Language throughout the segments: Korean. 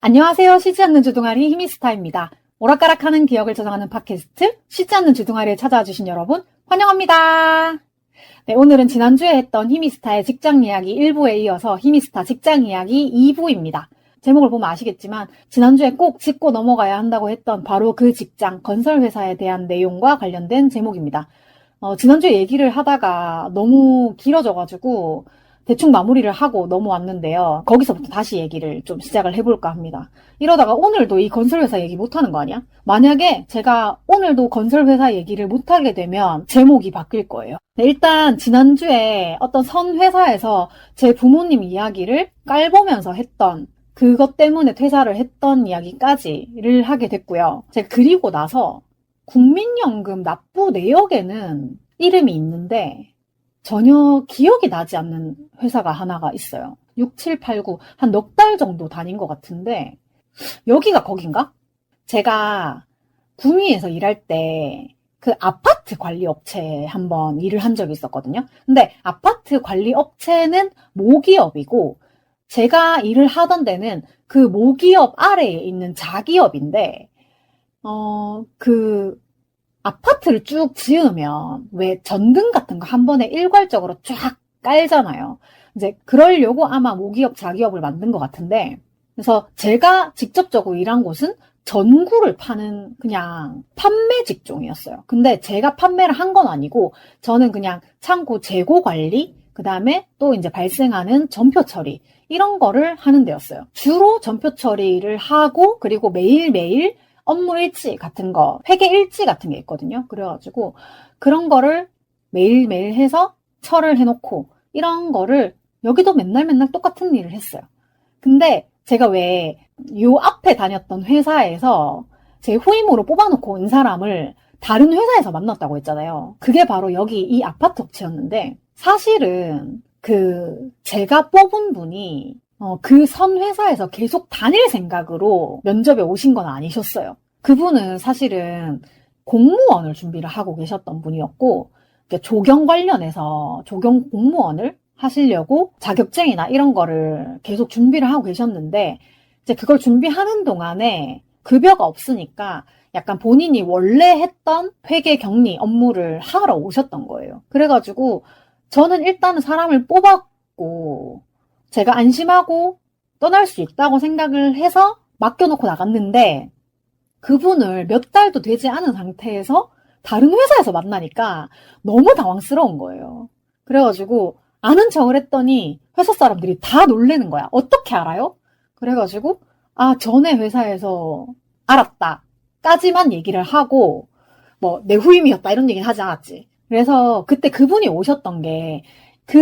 안녕하세요. 쉬지 않는 주둥아리 히미스타입니다. 오락가락하는 기억을 저장하는 팟캐스트 쉬지 않는 주둥아리에 찾아와 주신 여러분 환영합니다. 네, 오늘은 지난주에 했던 히미스타의 직장 이야기 1부에 이어서 히미스타 직장 이야기 2부입니다. 제목을 보면 아시겠지만 지난주에 꼭 짚고 넘어가야 한다고 했던 바로 그 직장, 건설회사에 대한 내용과 관련된 제목입니다. 지난주에 얘기를 하다가 너무 길어져가지고 대충 마무리를 하고 넘어왔는데요. 거기서부터 다시 얘기를 좀 시작을 해볼까 합니다. 이러다가 오늘도 이 건설회사 얘기 못하는 거 아니야? 만약에 제가 오늘도 건설회사 얘기를 못하게 되면 제목이 바뀔 거예요. 네, 일단 지난주에 어떤 선 회사에서 제 부모님 이야기를 깔보면서 했던 그것 때문에 퇴사를 했던 이야기까지를 하게 됐고요. 제가 그리고 나서 국민연금 납부 내역에는 이름이 있는데 전혀 기억이 나지 않는 회사가 하나가 있어요. 6, 7, 8, 9, 한 넉 달 정도 다닌 것 같은데 여기가 거긴가? 제가 구미에서 일할 때 그 아파트 관리 업체에 한번 일을 한 적이 있었거든요. 근데 아파트 관리 업체는 모기업이고 제가 일을 하던 데는 그 모기업 아래에 있는 자기업인데 아파트를 쭉 지으면 왜 전등 같은 거 한 번에 일괄적으로 쫙 깔잖아요. 이제 그러려고 아마 모기업 자기업을 만든 것 같은데, 그래서 제가 직접적으로 일한 곳은 전구를 파는 그냥 판매 직종이었어요. 근데 제가 판매를 한 건 아니고 저는 그냥 창고 재고 관리, 그 다음에 또 이제 발생하는 전표 처리 이런 거를 하는 데였어요. 주로 전표 처리를 하고 그리고 매일매일 업무 일지 같은 거, 회계 일지 같은 게 있거든요. 그래가지고 그런 거를 매일매일 해서 철을 해놓고 이런 거를 여기도 맨날 똑같은 일을 했어요. 근데 제가 왜 요 앞에 다녔던 회사에서 제 후임으로 뽑아놓고 온 사람을 다른 회사에서 만났다고 했잖아요. 그게 바로 여기 이 아파트 업체였는데 사실은 제가 뽑은 분이 그 선 회사에서 계속 다닐 생각으로 면접에 오신 건 아니셨어요. 그분은 사실은 공무원을 준비를 하고 계셨던 분이었고, 조경 관련해서 조경 공무원을 하시려고 자격증이나 이런 거를 계속 준비를 하고 계셨는데, 이제 그걸 준비하는 동안에 급여가 없으니까 약간 본인이 원래 했던 회계 격리 업무를 하러 오셨던 거예요. 그래가지고 저는 일단은 사람을 뽑았고, 제가 안심하고 떠날 수 있다고 생각을 해서 맡겨놓고 나갔는데 그분을 몇 달도 되지 않은 상태에서 다른 회사에서 만나니까 너무 당황스러운 거예요. 그래가지고 아는 척을 했더니 회사 사람들이 다 놀래는 거야. 어떻게 알아요? 그래가지고 전에 회사에서 알았다 까지만 얘기를 하고 뭐 내 후임이었다 이런 얘기는 하지 않았지. 그래서 그때 그분이 오셨던 게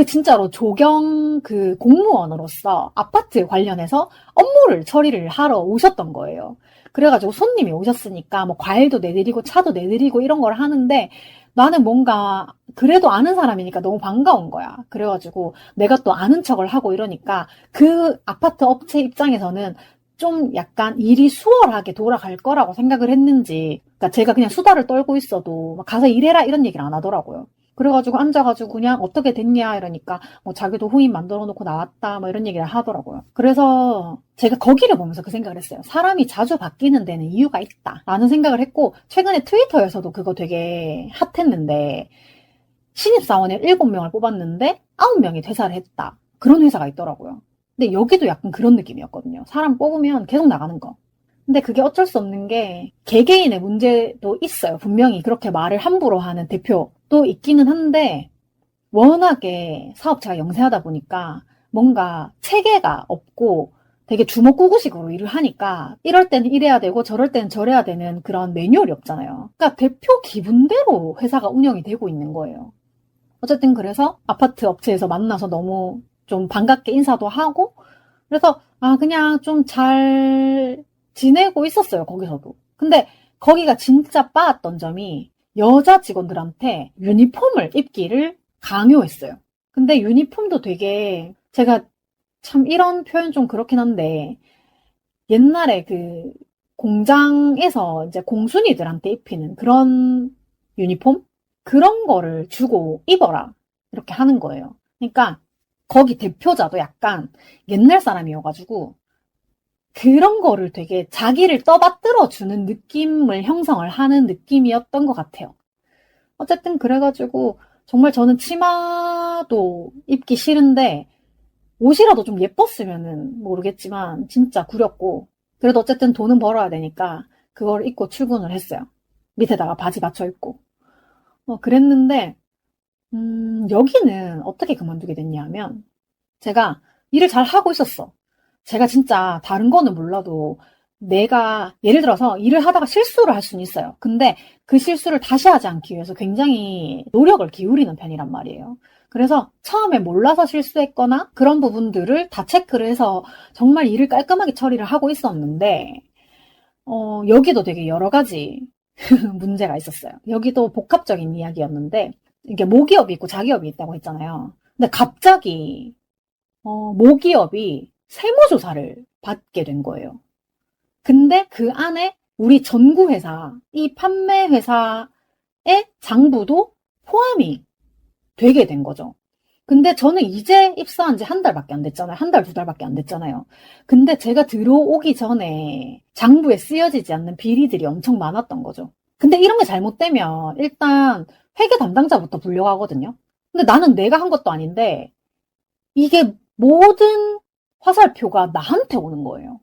진짜로 조경 공무원으로서 아파트 관련해서 업무를 처리를 하러 오셨던 거예요. 그래가지고 손님이 오셨으니까 뭐 과일도 내드리고 차도 내드리고 이런 걸 하는데 나는 뭔가 그래도 아는 사람이니까 너무 반가운 거야. 그래가지고 내가 또 아는 척을 하고 이러니까 그 아파트 업체 입장에서는 좀 약간 일이 수월하게 돌아갈 거라고 생각을 했는지, 그러니까 제가 그냥 수다를 떨고 있어도 가서 일해라 이런 얘기를 안 하더라고요. 그래가지고 앉아가지고 그냥 어떻게 됐냐 이러니까 뭐 자기도 후임 만들어 놓고 나왔다 뭐 이런 얘기를 하더라고요. 그래서 제가 거기를 보면서 그 생각을 했어요. 사람이 자주 바뀌는 데는 이유가 있다 라는 생각을 했고, 최근에 트위터에서도 그거 되게 핫했는데 신입사원을 7명을 뽑았는데 9명이 퇴사를 했다, 그런 회사가 있더라고요. 근데 여기도 약간 그런 느낌이었거든요. 사람 뽑으면 계속 나가는 거. 근데 그게 어쩔 수 없는 게 개개인의 문제도 있어요. 분명히 그렇게 말을 함부로 하는 대표도 있기는 한데 워낙에 사업체가 영세하다 보니까 뭔가 체계가 없고 되게 주먹구구식으로 일을 하니까 이럴 때는 이래야 되고 저럴 때는 저래야 되는 그런 매뉴얼이 없잖아요. 그러니까 대표 기분대로 회사가 운영이 되고 있는 거예요. 어쨌든 그래서 아파트 업체에서 만나서 너무 좀 반갑게 인사도 하고 그래서 그냥 좀 잘 지내고 있었어요, 거기서도. 근데 거기가 진짜 빠았던 점이 여자 직원들한테 유니폼을 입기를 강요했어요. 근데 유니폼도 되게 제가 참 이런 표현 좀 그렇긴 한데 옛날에 공장에서 이제 공순이들한테 입히는 그런 유니폼? 그런 거를 주고 입어라 이렇게 하는 거예요. 그러니까 거기 대표자도 약간 옛날 사람이어가지고 그런 거를 되게 자기를 떠받들어주는 느낌을 형성을 하는 느낌이었던 것 같아요. 어쨌든 그래가지고 정말 저는 치마도 입기 싫은데 옷이라도 좀 예뻤으면은 모르겠지만 진짜 구렸고, 그래도 어쨌든 돈은 벌어야 되니까 그걸 입고 출근을 했어요. 밑에다가 바지 맞춰 입고. 그랬는데 여기는 어떻게 그만두게 됐냐면, 제가 일을 잘 하고 있었어. 제가 진짜 다른 거는 몰라도 내가 예를 들어서 일을 하다가 실수를 할 수는 있어요. 근데 그 실수를 다시 하지 않기 위해서 굉장히 노력을 기울이는 편이란 말이에요. 그래서 처음에 몰라서 실수했거나 그런 부분들을 다 체크를 해서 정말 일을 깔끔하게 처리를 하고 있었는데, 여기도 되게 여러 가지 문제가 있었어요. 여기도 복합적인 이야기였는데, 이게 모기업이 있고 자기업이 있다고 했잖아요. 근데 갑자기 모기업이 세무조사를 받게 된 거예요. 근데 그 안에 우리 전구회사, 이 판매회사의 장부도 포함이 되게 된 거죠. 근데 저는 이제 입사한 지 한 달밖에 안 됐잖아요. 한 달, 두 달밖에 안 됐잖아요. 근데 제가 들어오기 전에 장부에 쓰여지지 않는 비리들이 엄청 많았던 거죠. 근데 이런 게 잘못되면 일단 회계 담당자부터 불려가거든요. 근데 나는 내가 한 것도 아닌데 이게 모든 화살표가 나한테 오는 거예요.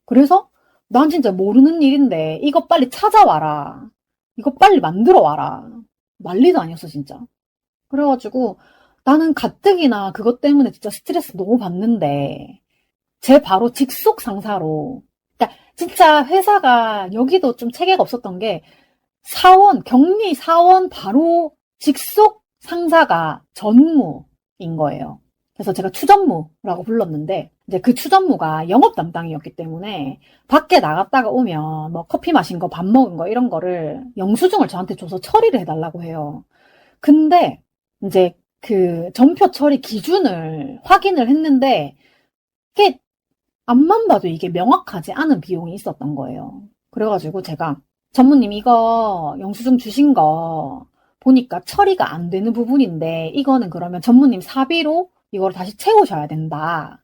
그래서 난 진짜 모르는 일인데 이거 빨리 찾아와라. 이거 빨리 만들어 와라. 난리도 아니었어, 진짜. 그래가지고 나는 가뜩이나 그것 때문에 진짜 스트레스 너무 받는데 제 바로 직속 상사로, 그러니까 진짜 회사가 여기도 좀 체계가 없었던 게 격리 사원 바로 직속 상사가 전무인 거예요. 그래서 제가 추전무라고 불렀는데, 이제 그 추전무가 영업 담당이었기 때문에 밖에 나갔다가 오면 뭐 커피 마신 거, 밥 먹은 거 이런 거를 영수증을 저한테 줘서 처리를 해달라고 해요. 근데 이제 그 전표 처리 기준을 확인을 했는데 이게 앞만 봐도 이게 명확하지 않은 비용이 있었던 거예요. 그래가지고 제가 전무님 이거 영수증 주신 거 보니까 처리가 안 되는 부분인데 이거는 그러면 전무님 사비로 이걸 다시 채우셔야 된다.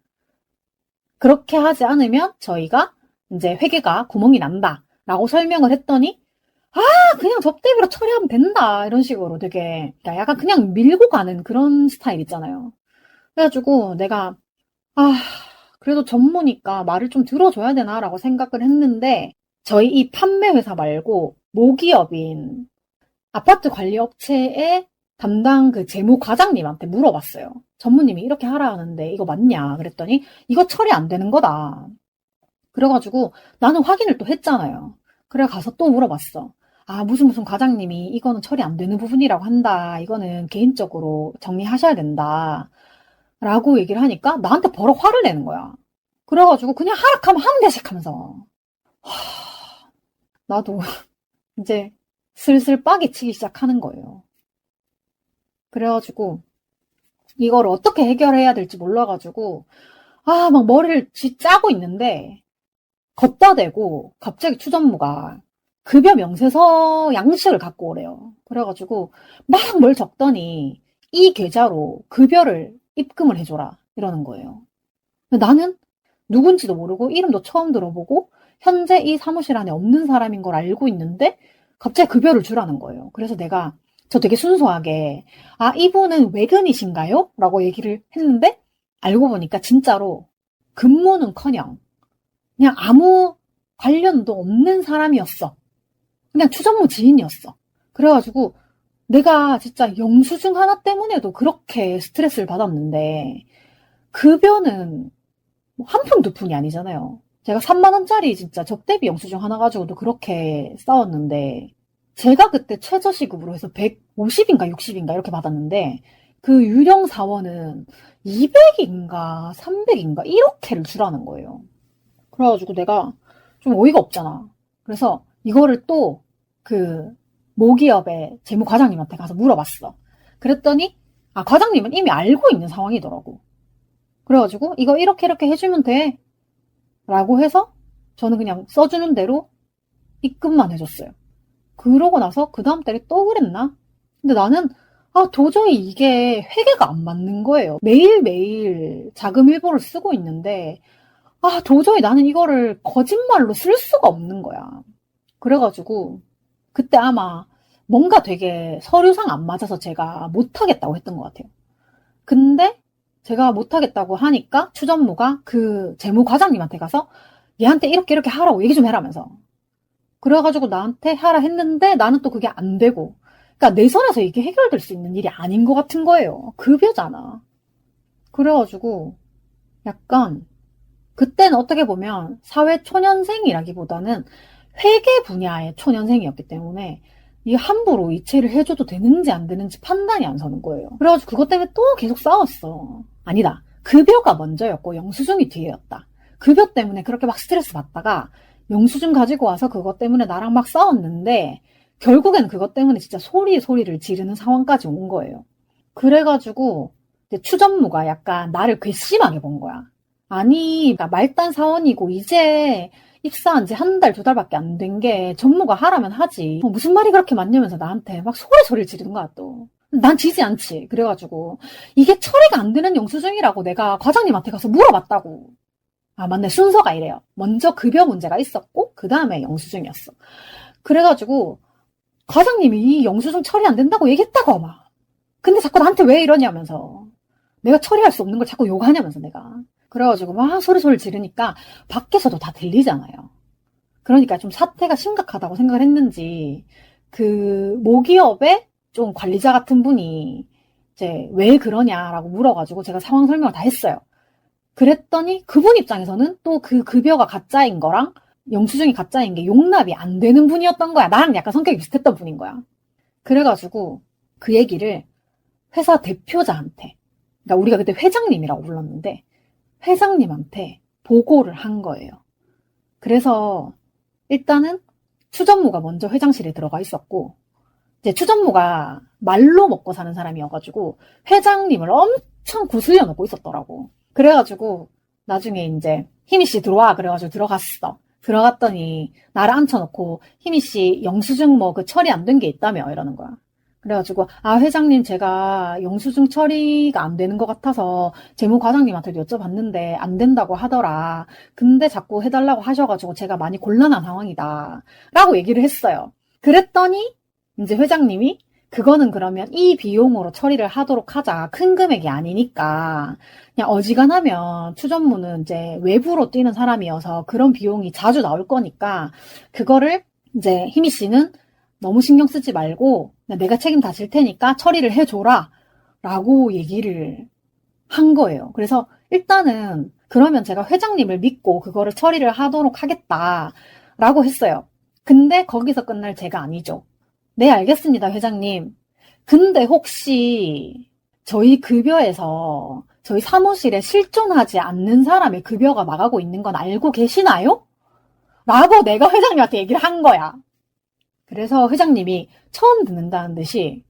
그렇게 하지 않으면 저희가 이제 회계가 구멍이 난다. 라고 설명을 했더니 그냥 접대비로 처리하면 된다. 이런 식으로 되게 약간 그냥 밀고 가는 그런 스타일 있잖아요. 그래가지고 내가 그래도 전무니까 말을 좀 들어줘야 되나라고 생각을 했는데, 저희 이 판매 회사 말고 모기업인 아파트 관리 업체의 담당 그 재무 과장님한테 물어봤어요. 전무님이 이렇게 하라 하는데 이거 맞냐? 그랬더니 이거 처리 안 되는 거다. 그래가지고 나는 확인을 또 했잖아요. 그래 가서 또 물어봤어. 무슨 과장님이 이거는 처리 안 되는 부분이라고 한다. 이거는 개인적으로 정리하셔야 된다. 라고 얘기를 하니까 나한테 버럭 화를 내는 거야. 그래가지고 그냥 하락하면 하는 데씩 하면서. 나도 이제 슬슬 빡이 치기 시작하는 거예요. 그래가지고 이걸 어떻게 해결해야 될지 몰라가지고 막 머리를 쥐짜고 있는데 걷다 대고 갑자기 추전무가 급여 명세서 양식을 갖고 오래요. 그래가지고 막 뭘 적더니 이 계좌로 급여를 입금을 해줘라 이러는 거예요. 나는 누군지도 모르고 이름도 처음 들어보고 현재 이 사무실 안에 없는 사람인 걸 알고 있는데 갑자기 급여를 주라는 거예요. 그래서 내가 저 되게 순수하게 이분은 외근이신가요? 라고 얘기를 했는데 알고 보니까 진짜로 근무는커녕 그냥 아무 관련도 없는 사람이었어. 그냥 추전무 지인이었어. 그래가지고 내가 진짜 영수증 하나 때문에도 그렇게 스트레스를 받았는데 급여는 한 푼, 두 푼이 아니잖아요. 제가 3만 원짜리 진짜 접대비 영수증 하나 가지고도 그렇게 싸웠는데 제가 그때 최저시급으로 해서 150인가 60인가 이렇게 받았는데 그 유령 사원은 200인가 300인가 이렇게를 주라는 거예요. 그래가지고 내가 좀 어이가 없잖아. 그래서 이거를 또 그 모기업의 재무과장님한테 가서 물어봤어. 그랬더니 과장님은 이미 알고 있는 상황이더라고. 그래가지고 이거 이렇게 해주면 돼 라고 해서 저는 그냥 써주는 대로 입금만 해줬어요. 그러고 나서 그 다음 달에 또 그랬나? 근데 나는 도저히 이게 회계가 안 맞는 거예요. 매일매일 자금 일보를 쓰고 있는데 도저히 나는 이거를 거짓말로 쓸 수가 없는 거야. 그래가지고 그때 아마 뭔가 되게 서류상 안 맞아서 제가 못하겠다고 했던 것 같아요. 근데 제가 못하겠다고 하니까 추전무가 그 재무과장님한테 가서 얘한테 이렇게 이렇게 하라고 얘기 좀 해라면서. 그래가지고 나한테 하라 했는데 나는 또 그게 안 되고. 그러니까 내 선에서 이게 해결될 수 있는 일이 아닌 것 같은 거예요. 급여잖아. 그래가지고 약간 그때는 어떻게 보면 사회 초년생이라기보다는 회계 분야의 초년생이었기 때문에 이 함부로 이체를 해줘도 되는지 안 되는지 판단이 안 서는 거예요. 그래가지고 그것 때문에 또 계속 싸웠어. 아니다. 급여가 먼저였고 영수증이 뒤에였다. 급여 때문에 그렇게 막 스트레스 받다가 영수증 가지고 와서 그것 때문에 나랑 막 싸웠는데 결국엔 그것 때문에 진짜 소리를 지르는 상황까지 온 거예요. 그래가지고 이제 추전무가 약간 나를 괘씸하게 본 거야. 아니, 그러니까 말단 사원이고 이제 입사한 지 한 달, 두 달밖에 안 된 게 전무가 하라면 하지. 무슨 말이 그렇게 많냐면서 나한테 막 소리를 지르는 거야 또. 난 지지 않지. 그래가지고 이게 처리가 안 되는 영수증이라고 내가 과장님한테 가서 물어봤다고. 맞네. 순서가 이래요. 먼저 급여 문제가 있었고 그 다음에 영수증이었어. 그래가지고 과장님이 이 영수증 처리 안 된다고 얘기했다고 막. 근데 자꾸 나한테 왜 이러냐면서. 내가 처리할 수 없는 걸 자꾸 욕하냐면서 내가. 그래가지고 막 소리 지르니까 밖에서도 다 들리잖아요. 그러니까 좀 사태가 심각하다고 생각을 했는지 그 모기업의 좀 관리자 같은 분이 이제 왜 그러냐라고 물어가지고 제가 상황 설명을 다 했어요. 그랬더니 그분 입장에서는 또 그 급여가 가짜인 거랑 영수증이 가짜인 게 용납이 안 되는 분이었던 거야. 나랑 약간 성격이 비슷했던 분인 거야. 그래가지고 그 얘기를 회사 대표자한테, 그러니까 우리가 그때 회장님이라고 불렀는데 회장님한테 보고를 한 거예요. 그래서 일단은 추전무가 먼저 회장실에 들어가 있었고 이제 추전무가 말로 먹고 사는 사람이어가지고 회장님을 엄청 구슬려 놓고 있었더라고. 그래가지고 나중에 이제 희미씨 들어와 그래가지고 들어갔어. 들어갔더니 나를 앉혀놓고 희미씨 영수증 뭐 그 처리 안 된 게 있다며 이러는 거야. 그래가지고 회장님 제가 영수증 처리가 안 되는 것 같아서 재무과장님한테도 여쭤봤는데 안 된다고 하더라. 근데 자꾸 해달라고 하셔가지고 제가 많이 곤란한 상황이다 라고 얘기를 했어요. 그랬더니 이제 회장님이 그거는 그러면 이 비용으로 처리를 하도록 하자. 큰 금액이 아니니까. 그냥 어지간하면 추전무는 이제 외부로 뛰는 사람이어서 그런 비용이 자주 나올 거니까 그거를 이제 희미 씨는 너무 신경 쓰지 말고 내가 책임 다 질 테니까 처리를 해줘라 라고 얘기를 한 거예요. 그래서 일단은 그러면 제가 회장님을 믿고 그거를 처리를 하도록 하겠다 라고 했어요. 근데 거기서 끝날 제가 아니죠. 네, 알겠습니다, 회장님. 근데 혹시 저희 급여에서 저희 사무실에 실존하지 않는 사람의 급여가 나가고 있는 건 알고 계시나요? 라고 내가 회장님한테 얘기를 한 거야. 그래서 회장님이 처음 듣는다는 듯이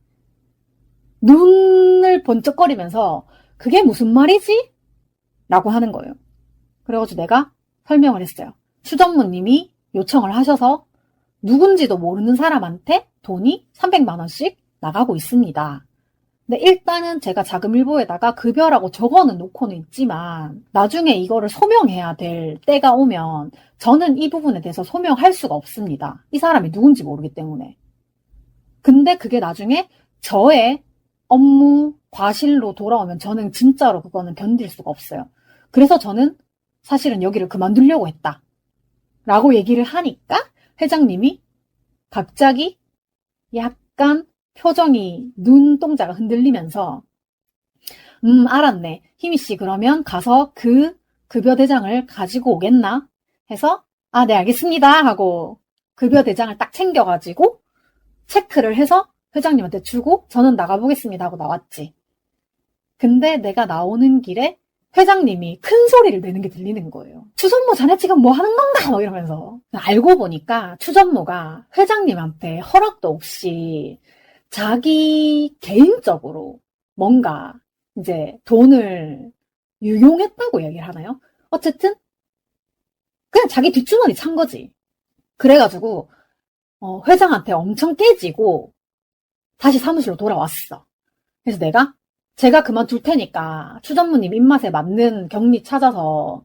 눈을 번쩍거리면서 그게 무슨 말이지? 라고 하는 거예요. 그래가지고 내가 설명을 했어요. 추전무님이 요청을 하셔서 누군지도 모르는 사람한테 돈이 300만 원씩 나가고 있습니다. 근데 일단은 제가 자금일보에다가 급여라고 적어는 놓고는 있지만 나중에 이거를 소명해야 될 때가 오면 저는 이 부분에 대해서 소명할 수가 없습니다. 이 사람이 누군지 모르기 때문에. 근데 그게 나중에 저의 업무 과실로 돌아오면 저는 진짜로 그거는 견딜 수가 없어요. 그래서 저는 사실은 여기를 그만두려고 했다. 라고 얘기를 하니까 회장님이 갑자기 약간 표정이 눈동자가 흔들리면서 알았네. 희미씨 그러면 가서 그 급여 대장을 가지고 오겠나? 해서 네 알겠습니다 하고 급여 대장을 딱 챙겨가지고 체크를 해서 회장님한테 주고 저는 나가보겠습니다 하고 나왔지. 근데 내가 나오는 길에 회장님이 큰 소리를 내는 게 들리는 거예요. 추전무 자네 지금 뭐 하는 건가? 뭐 이러면서. 알고 보니까 추전무가 회장님한테 허락도 없이 자기 개인적으로 뭔가 이제 돈을 유용했다고 얘기를 하나요? 어쨌든 그냥 자기 뒷주머니 찬 거지. 그래가지고 회장한테 엄청 깨지고 다시 사무실로 돌아왔어. 그래서 제가 그만둘 테니까 추전무님 입맛에 맞는 격리 찾아서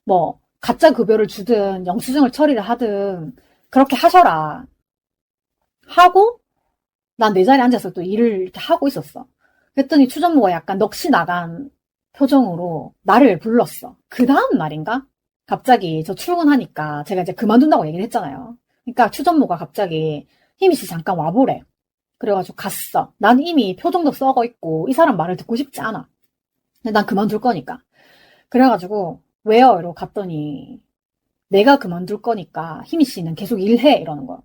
뭐 가짜 급여를 주든 영수증을 처리를 하든 그렇게 하셔라 하고 난 내 자리에 앉아서 또 일을 이렇게 하고 있었어. 그랬더니 추전무가 약간 넋이 나간 표정으로 나를 불렀어. 그 다음 날인가? 갑자기 저 출근하니까 제가 이제 그만둔다고 얘기를 했잖아요. 그러니까 추전무가 갑자기 희미 씨 잠깐 와보래. 그래가지고 갔어. 난 이미 표정도 썩어 있고 이 사람 말을 듣고 싶지 않아. 근데 난 그만둘 거니까. 그래가지고 왜요? 이러고 갔더니 내가 그만둘 거니까 희미 씨는 계속 일해 이러는 거야.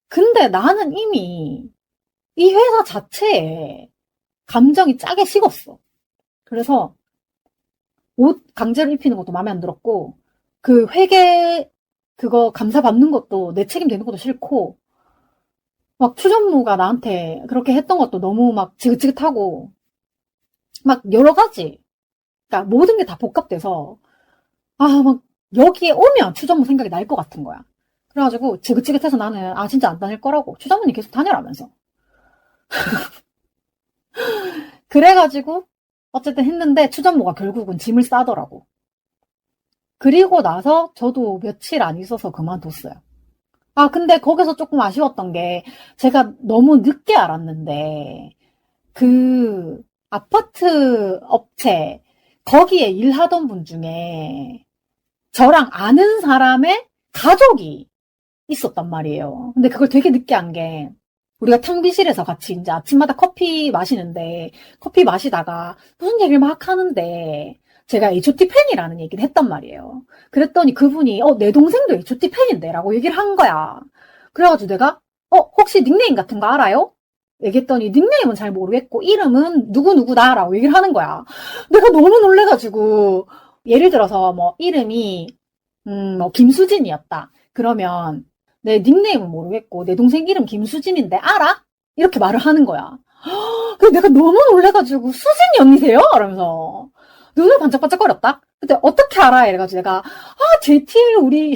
근데 나는 이미 이 회사 자체에 감정이 짜게 식었어. 그래서 옷 강제로 입히는 것도 마음에 안 들었고 그 회계 그거 감사 받는 것도 내 책임 되는 것도 싫고 막 추전무가 나한테 그렇게 했던 것도 너무 막 지긋지긋하고 막 여러 가지 그러니까 모든 게 다 복합돼서 막 여기에 오면 추전무 생각이 날 것 같은 거야. 그래가지고 지긋지긋해서 나는 진짜 안 다닐 거라고 추전무님 계속 다녀라면서 그래가지고 어쨌든 했는데 추전무가 결국은 짐을 싸더라고. 그리고 나서 저도 며칠 안 있어서 그만뒀어요. 근데 거기서 조금 아쉬웠던 게 제가 너무 늦게 알았는데 그 아파트 업체 거기에 일하던 분 중에 저랑 아는 사람의 가족이 있었단 말이에요. 근데 그걸 되게 늦게 안 게 우리가 탕비실에서 같이 이제 아침마다 커피 마시는데 커피 마시다가 무슨 얘기를 막 하는데 제가 H.O.T 팬이라는 얘기를 했단 말이에요. 그랬더니 그분이 내 동생도 H.O.T 팬인데 라고 얘기를 한 거야. 그래가지고 내가 혹시 닉네임 같은 거 알아요? 얘기했더니 닉네임은 잘 모르겠고 이름은 누구누구다 라고 얘기를 하는 거야. 내가 너무 놀래가지고 예를 들어서 뭐 이름이 뭐 김수진이었다. 그러면 내 닉네임은 모르겠고 내 동생 이름 김수진인데 알아? 이렇게 말을 하는 거야. 그래서 내가 너무 놀래가지고 수진이 언니세요? 이러면서 눈을 반짝반짝거렸다. 그때 어떻게 알아? 이래가지고 내가 JTL 우리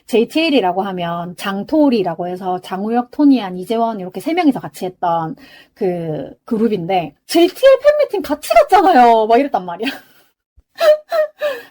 JTL이라고 하면 장토리라고 해서 장우혁, 토니안, 이재원 이렇게 세 명이서 같이 했던 그 그룹인데 JTL 팬미팅 같이 갔잖아요. 막 이랬단 말이야.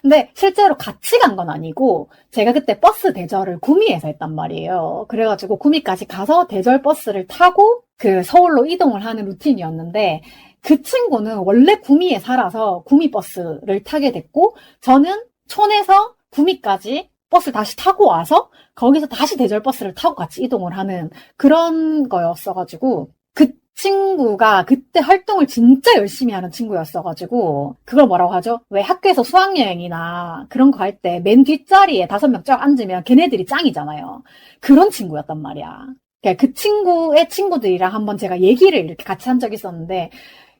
근데 실제로 같이 간 건 아니고 제가 그때 버스 대절을 구미에서 했단 말이에요. 그래가지고 구미까지 가서 대절 버스를 타고 그 서울로 이동을 하는 루틴이었는데 그 친구는 원래 구미에 살아서 구미 버스를 타게 됐고 저는 촌에서 구미까지 버스를 다시 타고 와서 거기서 다시 대절 버스를 타고 같이 이동을 하는 그런 거였어가지고 그 친구가 그때 활동을 진짜 열심히 하는 친구였어가지고 그걸 뭐라고 하죠? 왜 학교에서 수학여행이나 그런 거 할 때 맨 뒷자리에 5명 쫙 앉으면 걔네들이 짱이잖아요. 그런 친구였단 말이야. 그 친구의 친구들이랑 한번 제가 얘기를 이렇게 같이 한 적이 있었는데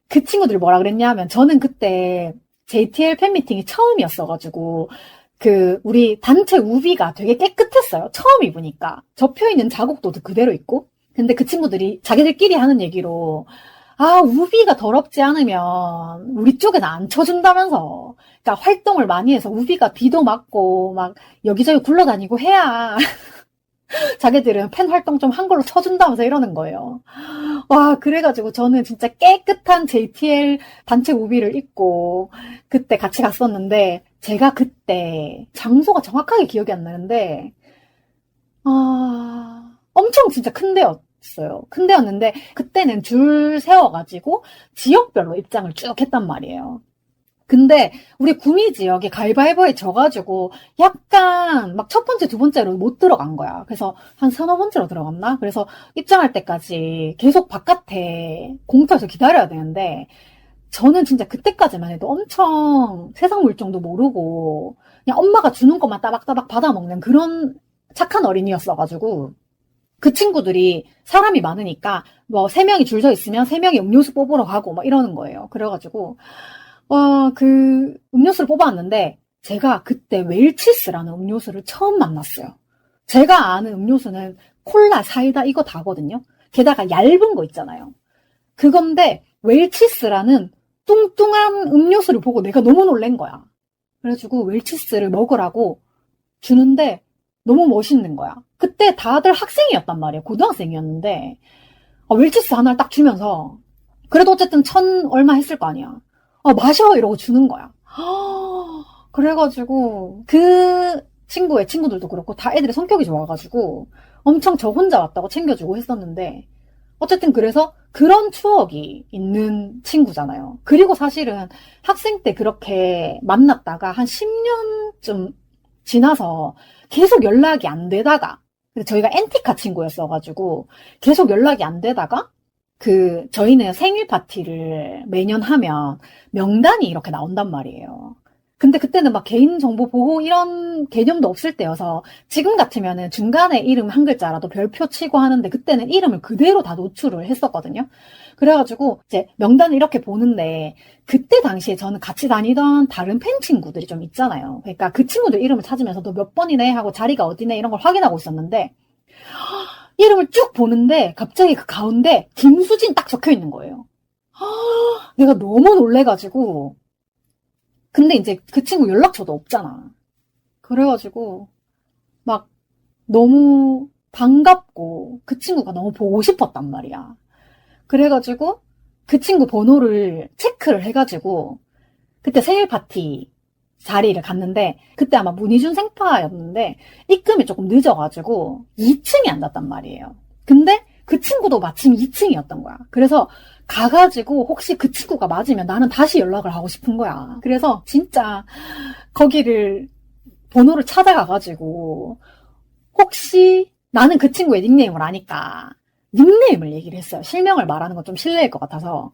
그 친구들이 뭐라 그랬냐면 저는 그때 JTL 팬미팅이 처음이었어가지고 우리 단체 우비가 되게 깨끗했어요. 처음 입으니까. 접혀있는 자국도 그대로 있고 근데 그 친구들이 자기들끼리 하는 얘기로 우비가 더럽지 않으면 우리 쪽에는 안 쳐준다면서. 그러니까 활동을 많이 해서 우비가 비도 맞고 막 여기저기 굴러다니고 해야 자기들은 팬 활동 좀 한 걸로 쳐준다면서 이러는 거예요. 와, 그래가지고 저는 진짜 깨끗한 JTL 단체 우비를 입고 그때 같이 갔었는데 제가 그때 장소가 정확하게 기억이 안 나는데 엄청 진짜 큰 데였어요. 큰 데였는데 그때는 줄 세워가지고 지역별로 입장을 쭉 했단 말이에요. 근데 우리 구미 지역이 가위바위보에 져가지고 약간 막 첫 번째, 두 번째로 못 들어간 거야. 그래서 한 서너 번째로 들어갔나? 그래서 입장할 때까지 계속 바깥에 공터에서 기다려야 되는데 저는 진짜 그때까지만 해도 엄청 세상 물정도 모르고 그냥 엄마가 주는 것만 따박따박 받아먹는 그런 착한 어린이였어가지고 그 친구들이 사람이 많으니까 뭐 3명이 줄 서 있으면 3명이 음료수 뽑으러 가고 막 이러는 거예요. 그래가지고 그 음료수를 뽑아왔는데 제가 그때 웰치스라는 음료수를 처음 만났어요. 제가 아는 음료수는 콜라, 사이다 이거 다거든요. 게다가 얇은 거 있잖아요. 그건데 웰치스라는 뚱뚱한 음료수를 보고 내가 너무 놀란 거야. 그래가지고 웰치스를 먹으라고 주는데 너무 멋있는 거야. 그때 다들 학생이었단 말이에요. 고등학생이었는데 웰치스 하나를 딱 주면서 그래도 어쨌든 1,000 얼마 했을 거 아니야. 마셔 이러고 주는 거야. 그래가지고 그 친구의 친구들도 그렇고 다 애들이 성격이 좋아가지고 엄청 저 혼자 왔다고 챙겨주고 했었는데 어쨌든 그래서 그런 추억이 있는 친구잖아요. 그리고 사실은 학생 때 그렇게 만났다가 한 10년쯤 지나서 계속 연락이 안 되다가 저희가 엔티카 친구였어가지고 계속 연락이 안 되다가 저희는 생일 파티를 매년 하면 명단이 이렇게 나온단 말이에요. 근데 그때는 막 개인정보 보호 이런 개념도 없을 때여서 지금 같으면은 중간에 이름 한 글자라도 별표 치고 하는데 그때는 이름을 그대로 다 노출을 했었거든요. 그래가지고 이제 명단을 이렇게 보는데 그때 당시에 저는 같이 다니던 다른 팬 친구들이 좀 있잖아요. 그러니까 그 친구들 이름을 찾으면서 너 몇 번이네 하고 자리가 어디네 이런 걸 확인하고 있었는데 이름을 쭉 보는데 갑자기 그 가운데 김수진 딱 적혀 있는 거예요. 내가 너무 놀래가지고 근데 이제 그 친구 연락처도 없잖아. 그래가지고 막 너무 반갑고 그 친구가 너무 보고 싶었단 말이야. 그래가지고 그 친구 번호를 체크를 해가지고 그때 생일 파티 자리를 갔는데 그때 아마 문희준 생파였는데 입금이 조금 늦어가지고 2층에 앉았단 말이에요. 근데 그 친구도 마침 2층이었던 거야. 그래서 가가지고 혹시 그 친구가 맞으면 나는 다시 연락을 하고 싶은 거야. 그래서 진짜 거기를 번호를 찾아가가지고 혹시 나는 그 친구의 닉네임을 아니까 닉네임을 얘기를 했어요. 실명을 말하는 건 좀 실례일 것 같아서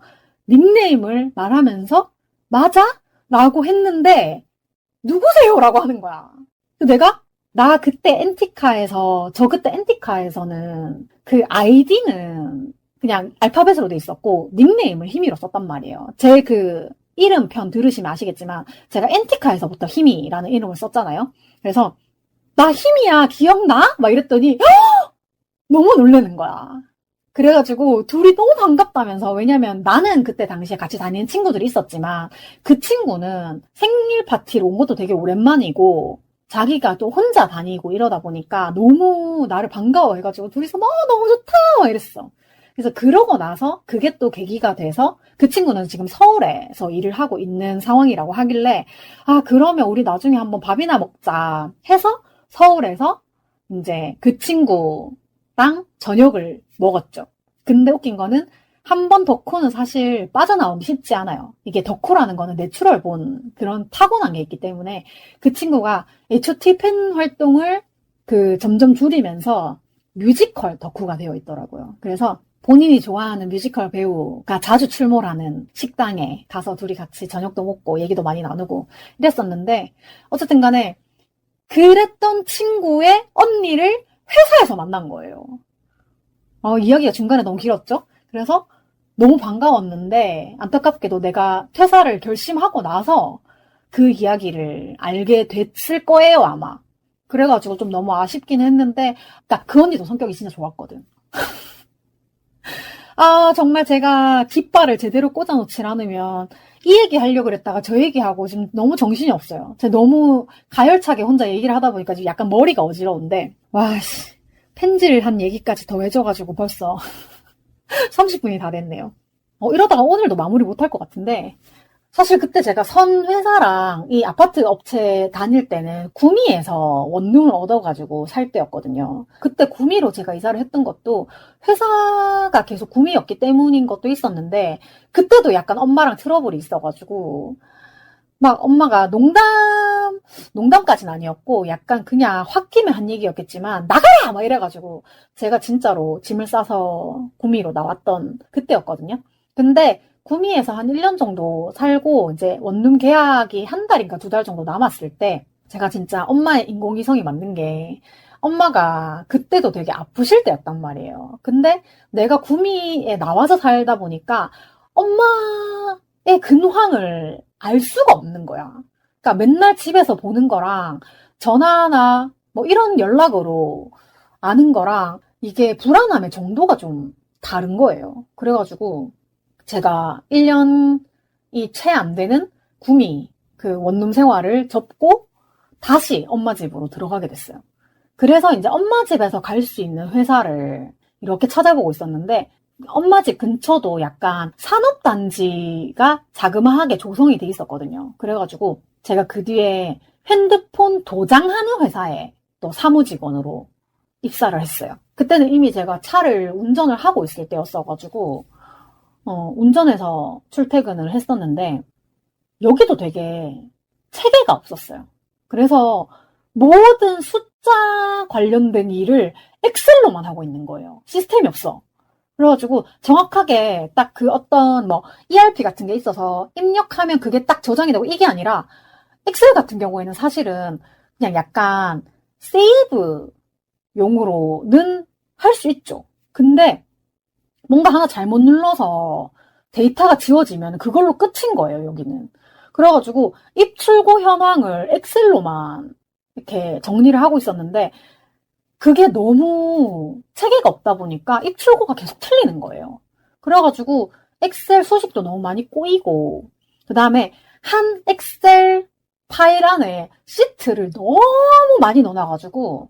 닉네임을 말하면서 맞아? 라고 했는데 누구세요? 라고 하는 거야. 내가 저 그때 엔티카에서는 그 아이디는 그냥 알파벳으로 돼 있었고 닉네임을 희미로 썼단 말이에요. 제 그 이름편 들으시면 아시겠지만 제가 엔티카에서부터 희미라는 이름을 썼잖아요. 그래서 나 희미야 기억나? 막 이랬더니 너무 놀라는 거야. 그래가지고 둘이 너무 반갑다면서 왜냐면 나는 그때 당시에 같이 다니는 친구들이 있었지만 그 친구는 생일 파티로 온 것도 되게 오랜만이고 자기가 또 혼자 다니고 이러다 보니까 너무 나를 반가워해가지고 둘이서 막 너무 좋다 막 이랬어. 그래서 그러고 나서 그게 또 계기가 돼서 그 친구는 지금 서울에서 일을 하고 있는 상황이라고 하길래 그러면 우리 나중에 한번 밥이나 먹자 해서 서울에서 이제 그 친구랑 저녁을 먹었죠. 근데 웃긴 거는 한 번 덕후는 사실 빠져나오기 쉽지 않아요. 이게 덕후라는 거는 내추럴 본 그런 타고난 게 있기 때문에 그 친구가 H.O.T 팬 활동을 점점 줄이면서 뮤지컬 덕후가 되어 있더라고요. 그래서 본인이 좋아하는 뮤지컬 배우가 자주 출몰하는 식당에 가서 둘이 같이 저녁도 먹고 얘기도 많이 나누고 이랬었는데 어쨌든 간에 그랬던 친구의 언니를 회사에서 만난 거예요. 이야기가 중간에 너무 길었죠? 그래서 너무 반가웠는데 안타깝게도 내가 퇴사를 결심하고 나서 그 이야기를 알게 됐을 거예요, 아마. 그래가지고 좀 너무 아쉽긴 했는데 딱 그 언니도 성격이 진짜 좋았거든. 정말 제가 깃발을 제대로 꽂아놓지 않으면 이 얘기 하려고 그랬다가 저 얘기하고 지금 너무 정신이 없어요. 제가 너무 가열차게 혼자 얘기를 하다 보니까 지금 약간 머리가 어지러운데 펜질한 얘기까지 더해져가지고 벌써 30분이 다 됐네요. 이러다가 오늘도 마무리 못할 것 같은데 사실 그때 제가 선 회사랑 이 아파트 업체 다닐 때는 구미에서 원룸을 얻어가지고 살 때였거든요. 그때 구미로 제가 이사를 했던 것도 회사가 계속 구미였기 때문인 것도 있었는데 그때도 약간 엄마랑 트러블이 있어가지고 막 엄마가 농담까지는 아니었고 약간 그냥 홧김에 한 얘기였겠지만 나가라! 막 이래가지고 제가 진짜로 짐을 싸서 구미로 나왔던 그때였거든요. 근데 구미에서 한 1년 정도 살고 이제 원룸 계약이 한 달인가 2달 정도 남았을 때 제가 진짜 엄마의 인공위성이 맞는 게 엄마가 그때도 되게 아프실 때였단 말이에요. 근데 내가 구미에 나와서 살다 보니까 엄마의 근황을 알 수가 없는 거야. 그러니까 맨날 집에서 보는 거랑 전화나 뭐 이런 연락으로 아는 거랑 이게 불안함의 정도가 좀 다른 거예요. 그래가지고 제가 1년이 채 안 되는 구미 그 원룸 생활을 접고 다시 엄마 집으로 들어가게 됐어요. 그래서 이제 엄마 집에서 갈 수 있는 회사를 이렇게 찾아보고 있었는데 엄마 집 근처도 약간 산업단지가 자그마하게 조성이 돼 있었거든요. 그래가지고 제가 그 뒤에 핸드폰 도장하는 회사에 또 사무직원으로 입사를 했어요. 그때는 이미 제가 차를 운전을 하고 있을 때였어가지고 운전해서 출퇴근을 했었는데 여기도 되게 체계가 없었어요. 그래서 모든 숫자 관련된 일을 엑셀로만 하고 있는 거예요. 시스템이 없어. 그래가지고 정확하게 딱 그 어떤 뭐 ERP 같은 게 있어서 입력하면 그게 딱 저장이 되고 이게 아니라 엑셀 같은 경우에는 사실은 그냥 약간 세이브 용으로는 할 수 있죠. 근데 뭔가 하나 잘못 눌러서 데이터가 지워지면 그걸로 끝인 거예요, 여기는. 그래가지고 입출고 현황을 엑셀로만 이렇게 정리를 하고 있었는데 그게 너무 체계가 없다 보니까 입출고가 계속 틀리는 거예요. 그래가지고 엑셀 수식도 너무 많이 꼬이고 그 다음에 한 엑셀 파일 안에 시트를 너무 많이 넣어놔가지고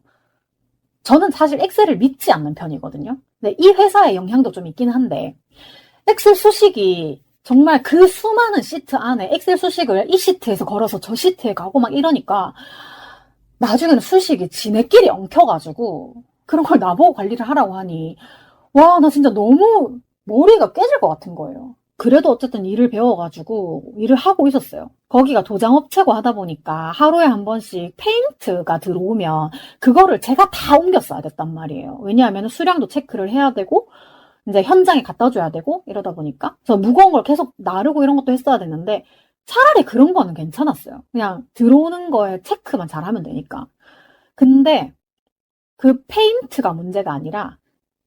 저는 사실 엑셀을 믿지 않는 편이거든요. 근데 이 회사의 영향도 좀 있긴 한데 엑셀 수식이 정말 그 수많은 시트 안에 엑셀 수식을 이 시트에서 걸어서 저 시트에 가고 막 이러니까 나중에는 수식이 지네끼리 엉켜가지고 그런 걸 나보고 관리를 하라고 하니 와, 나 진짜 너무 머리가 깨질 것 같은 거예요. 그래도 어쨌든 일을 배워가지고 일을 하고 있었어요. 거기가 도장업체고 하다 보니까 하루에 한 번씩 페인트가 들어오면 그거를 제가 다 옮겼어야 됐단 말이에요. 왜냐하면 수량도 체크를 해야 되고 이제 현장에 갖다 줘야 되고 이러다 보니까 그래서 무거운 걸 계속 나르고 이런 것도 했어야 됐는데 차라리 그런 거는 괜찮았어요. 그냥 들어오는 거에 체크만 잘하면 되니까. 근데 그 페인트가 문제가 아니라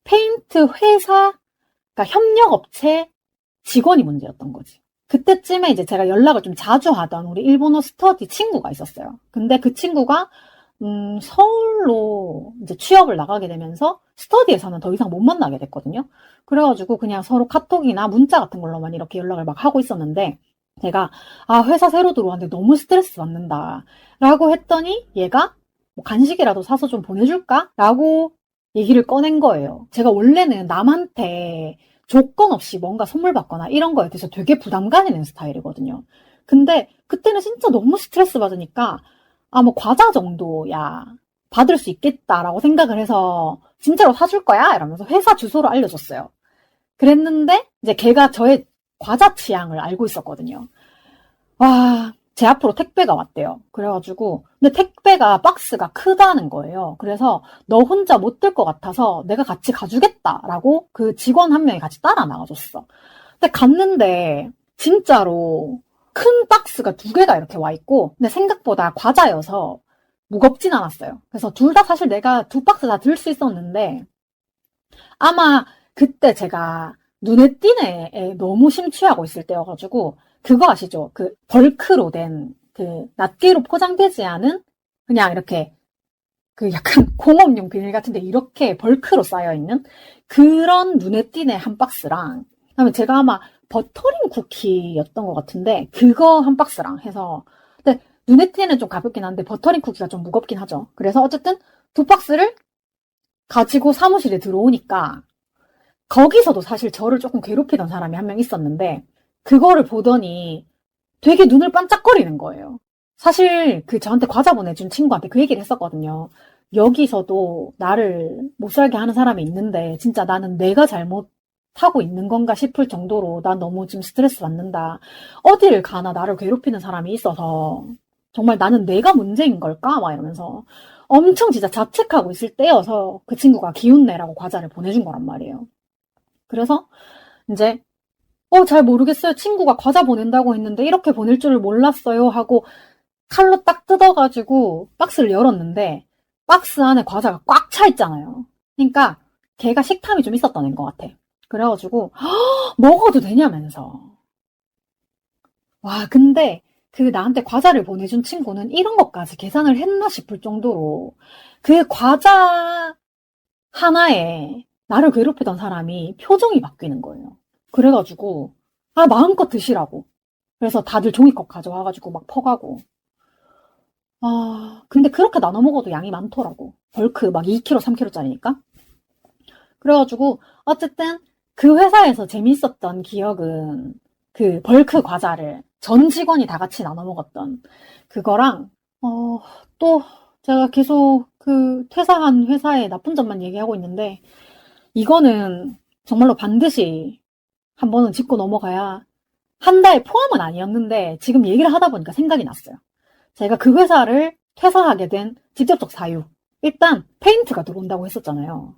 페인트 회사, 그러니까 협력업체 직원이 문제였던 거지. 그때쯤에 이제 제가 연락을 좀 자주 하던 우리 일본어 스터디 친구가 있었어요. 근데 그 친구가 서울로 이제 취업을 나가게 되면서 스터디에서는 더 이상 못 만나게 됐거든요. 그래가지고 그냥 서로 카톡이나 문자 같은 걸로만 이렇게 연락을 막 하고 있었는데 제가 회사 새로 들어왔는데 너무 스트레스 받는다 라고 했더니 얘가 뭐 간식이라도 사서 좀 보내줄까? 라고 얘기를 꺼낸 거예요. 제가 원래는 남한테 조건 없이 뭔가 선물 받거나 이런 거에 대해서 되게 부담 가지는 스타일이거든요. 근데 그때는 진짜 너무 스트레스 받으니까 뭐 과자 정도야 받을 수 있겠다라고 생각을 해서 진짜로 사줄 거야? 이러면서 회사 주소를 알려줬어요. 그랬는데 이제 걔가 저의 과자 취향을 알고 있었거든요. 와, 제 앞으로 택배가 왔대요. 그래가지고 근데 택배가 박스가 크다는 거예요. 그래서 너 혼자 못 들 것 같아서 내가 같이 가주겠다라고 그 직원 한 명이 같이 따라 나가줬어. 근데 갔는데 진짜로 큰 박스가 2개가 이렇게 와 있고 근데 생각보다 과자여서 무겁진 않았어요. 그래서 둘 다 사실 내가 2박스 다 들 수 있었는데 아마 그때 제가 눈에 띄네에 너무 심취하고 있을 때여가지고 그거 아시죠? 그 벌크로 된 그 낱개로 포장되지 않은 그냥 이렇게 그 약간 공업용 비닐 같은데 이렇게 벌크로 쌓여있는 그런 눈에 띄네 한 박스랑 그다음에 제가 아마 버터링 쿠키였던 것 같은데 그거 한 박스랑 해서 근데 눈에 띄네는 좀 가볍긴 한데 버터링 쿠키가 좀 무겁긴 하죠. 그래서 어쨌든 2박스를 가지고 사무실에 들어오니까 거기서도 사실 저를 조금 괴롭히던 사람이 한 명 있었는데 그거를 보더니 되게 눈을 반짝거리는 거예요. 사실 그 저한테 과자 보내준 친구한테 그 얘기를 했었거든요. 여기서도 나를 못 살게 하는 사람이 있는데 진짜 나는 내가 잘못하고 있는 건가 싶을 정도로 난 너무 지금 스트레스 받는다. 어디를 가나 나를 괴롭히는 사람이 있어서 정말 나는 내가 문제인 걸까? 막 이러면서 엄청 진짜 자책하고 있을 때여서 그 친구가 기운내라고 과자를 보내준 거란 말이에요. 그래서 이제 잘 모르겠어요. 친구가 과자 보낸다고 했는데 이렇게 보낼 줄을 몰랐어요 하고 칼로 딱 뜯어가지고 박스를 열었는데 박스 안에 과자가 꽉 차 있잖아요. 그러니까 걔가 식탐이 좀 있었던 애인 것 같아. 그래가지고 먹어도 되냐면서 와 근데 그 나한테 과자를 보내준 친구는 이런 것까지 계산을 했나 싶을 정도로 그 과자 하나에 나를 괴롭히던 사람이 표정이 바뀌는 거예요. 그래가지고 마음껏 드시라고. 그래서 다들 종이컵 가져와가지고 막 퍼가고. 근데 그렇게 나눠 먹어도 양이 많더라고. 벌크 막 2kg, 3kg짜리니까. 그래가지고 어쨌든 그 회사에서 재밌었던 기억은 그 벌크 과자를 전 직원이 다 같이 나눠 먹었던 그거랑, 또 제가 계속 그 퇴사한 회사의 나쁜 점만 얘기하고 있는데, 이거는 정말로 반드시 한 번은 짚고 넘어가야 한다의 포함은 아니었는데, 지금 얘기를 하다 보니까 생각이 났어요. 제가 그 회사를 퇴사하게 된 직접적 사유. 일단 페인트가 들어온다고 했었잖아요.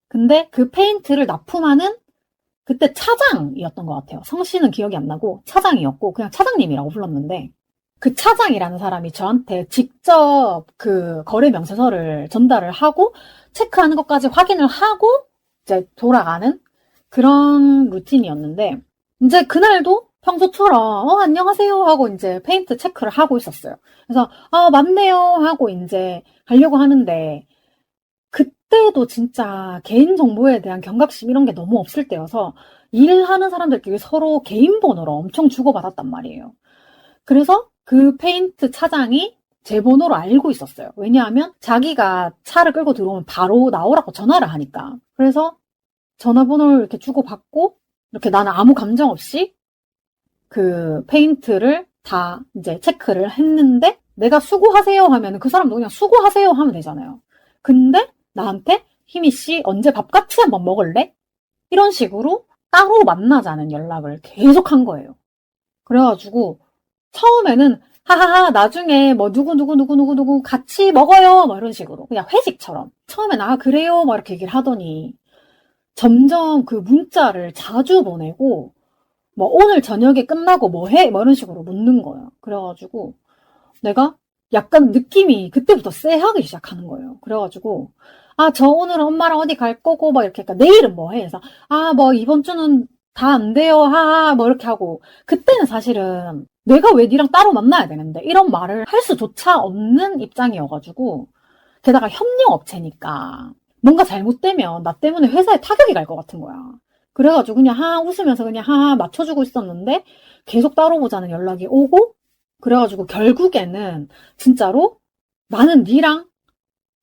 근데 그 페인트를 납품하는 그때 차장이었던 것 같아요. 성씨는 기억이 안 나고 차장이었고 그냥 차장님이라고 불렀는데, 그 차장이라는 사람이 저한테 직접 그 거래 명세서를 전달을 하고 체크하는 것까지 확인을 하고 이제 돌아가는 그런 루틴이었는데, 이제 그날도 평소처럼 안녕하세요 하고 이제 페인트 체크를 하고 있었어요. 그래서 맞네요 하고 이제 가려고 하는데, 그때도 진짜 개인정보에 대한 경각심 이런 게 너무 없을 때여서 일하는 사람들끼리 서로 개인 번호를 엄청 주고받았단 말이에요. 그래서 그 페인트 차장이 제 번호를 알고 있었어요. 왜냐하면 자기가 차를 끌고 들어오면 바로 나오라고 전화를 하니까. 그래서 전화번호를 이렇게 주고받고, 이렇게 나는 아무 감정 없이 그 페인트를 다 이제 체크를 했는데, 내가 수고하세요 하면 그 사람도 그냥 수고하세요 하면 되잖아요. 근데 나한테 희미 씨 언제 밥 같이 한번 먹을래? 이런 식으로 따로 만나자는 연락을 계속 한 거예요. 그래가지고 처음에는 하하하 나중에 뭐 누구 같이 먹어요 뭐 이런 식으로 그냥 회식처럼 처음엔 그래요 뭐 이렇게 얘기를 하더니, 점점 그 문자를 자주 보내고 뭐 오늘 저녁에 끝나고 뭐 해? 뭐 이런 식으로 묻는 거예요. 그래가지고 내가 약간 느낌이 그때부터 쎄하기 시작하는 거예요. 그래가지고 저 오늘 엄마랑 어디 갈 거고 막 이렇게, 그러니까 내일은 뭐 해? 그래서 뭐 이번 주는 다 안 돼요 하하 뭐 이렇게 하고, 그때는 사실은 내가 왜 니랑 따로 만나야 되는데 이런 말을 할 수조차 없는 입장이어가지고, 게다가 협력업체니까 뭔가 잘못되면 나 때문에 회사에 타격이 갈 것 같은 거야. 그래가지고 그냥 웃으면서 그냥 맞춰주고 있었는데, 계속 따로 보자는 연락이 오고, 그래가지고 결국에는 진짜로 나는 니랑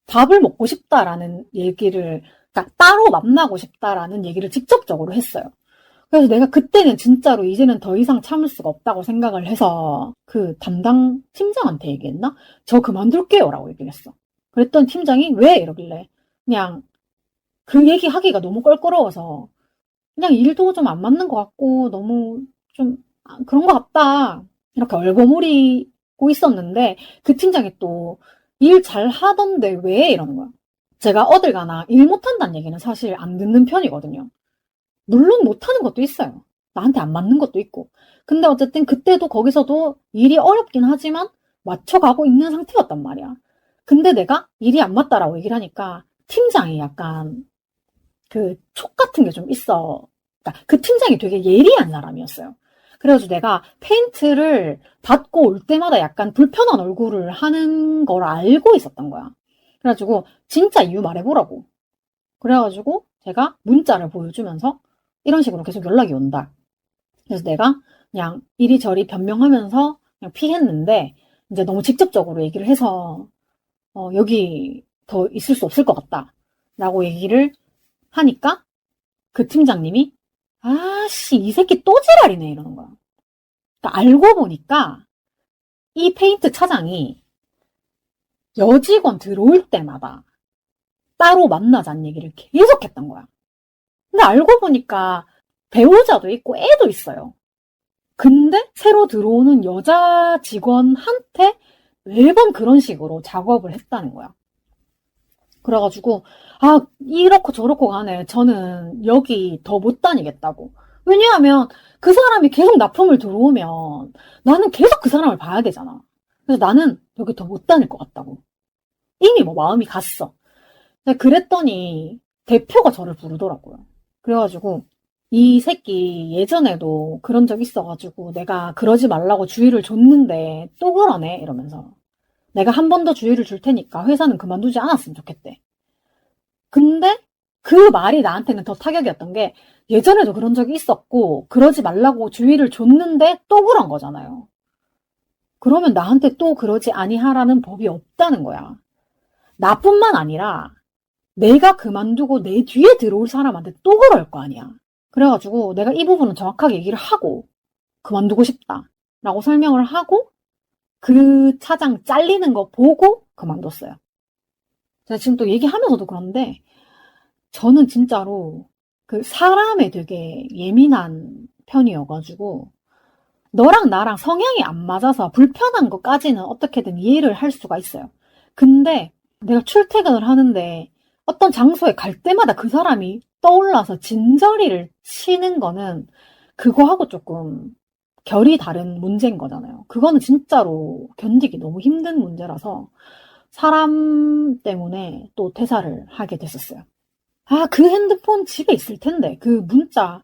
밥을 먹고 싶다라는 얘기를, 그러니까 따로 만나고 싶다라는 얘기를 직접적으로 했어요. 그래서 내가 그때는 진짜로 이제는 더 이상 참을 수가 없다고 생각을 해서 그 담당 팀장한테 얘기했나? 저 그만둘게요 라고 얘기를 했어. 그랬더니 팀장이 왜? 이러길래 그냥 그 얘기하기가 너무 껄끄러워서 그냥 일도 좀 안 맞는 것 같고 너무 좀 그런 것 같다 이렇게 얼버무리고 있었는데, 그 팀장이 또 일 잘 하던데 왜? 이러는 거야. 제가 어딜 가나 일 못한다는 얘기는 사실 안 듣는 편이거든요. 물론 못하는 것도 있어요. 나한테 안 맞는 것도 있고. 근데 어쨌든 그때도 거기서도 일이 어렵긴 하지만 맞춰가고 있는 상태였단 말이야. 근데 내가 일이 안 맞다라고 얘기를 하니까 팀장이 약간 그 촉 같은 게 좀 있어. 그러니까 그 팀장이 되게 예리한 사람이었어요. 그래가지고 내가 페인트를 받고 올 때마다 약간 불편한 얼굴을 하는 걸 알고 있었던 거야. 그래가지고 진짜 이유 말해보라고. 그래가지고 제가 문자를 보여주면서 이런 식으로 계속 연락이 온다. 그래서 내가 그냥 이리저리 변명하면서 그냥 피했는데, 이제 너무 직접적으로 얘기를 해서 여기 더 있을 수 없을 것 같다 라고 얘기를 하니까 그 팀장님이 아씨 이 새끼 또 지랄이네 이러는 거야. 그러니까 알고 보니까 이 페인트 차장이 여직원 들어올 때마다 따로 만나자는 얘기를 계속 했던 거야. 근데 알고 보니까 배우자도 있고 애도 있어요. 근데 새로 들어오는 여자 직원한테 매번 그런 식으로 작업을 했다는 거야. 그래가지고 이렇고 저렇고 간에 저는 여기 더 못 다니겠다고. 왜냐하면 그 사람이 계속 납품을 들어오면 나는 계속 그 사람을 봐야 되잖아. 그래서 나는 여기 더 못 다닐 것 같다고. 이미 뭐 마음이 갔어. 그랬더니 대표가 저를 부르더라고요. 그래가지고 이 새끼 예전에도 그런 적 있어가지고 내가 그러지 말라고 주의를 줬는데 또 그러네 이러면서, 내가 한 번 더 주의를 줄 테니까 회사는 그만두지 않았으면 좋겠대. 근데 그 말이 나한테는 더 타격이었던 게, 예전에도 그런 적이 있었고 그러지 말라고 주의를 줬는데 또 그런 거잖아요. 그러면 나한테 또 그러지 아니하라는 법이 없다는 거야. 나뿐만 아니라 내가 그만두고 내 뒤에 들어올 사람한테 또 그럴 거 아니야. 그래가지고 내가 이 부분은 정확하게 얘기를 하고 그만두고 싶다. 라고 설명을 하고 그 차장 잘리는 거 보고 그만뒀어요. 제가 지금 또 얘기하면서도 그런데 저는 진짜로 그 사람에 되게 예민한 편이어가지고 너랑 나랑 성향이 안 맞아서 불편한 것까지는 어떻게든 이해를 할 수가 있어요. 근데 내가 출퇴근을 하는데 어떤 장소에 갈 때마다 그 사람이 떠올라서 진저리를 치는 거는 그거하고 조금 결이 다른 문제인 거잖아요. 그거는 진짜로 견디기 너무 힘든 문제라서 사람 때문에 또 퇴사를 하게 됐었어요. 아, 그 핸드폰 집에 있을 텐데. 그 문자.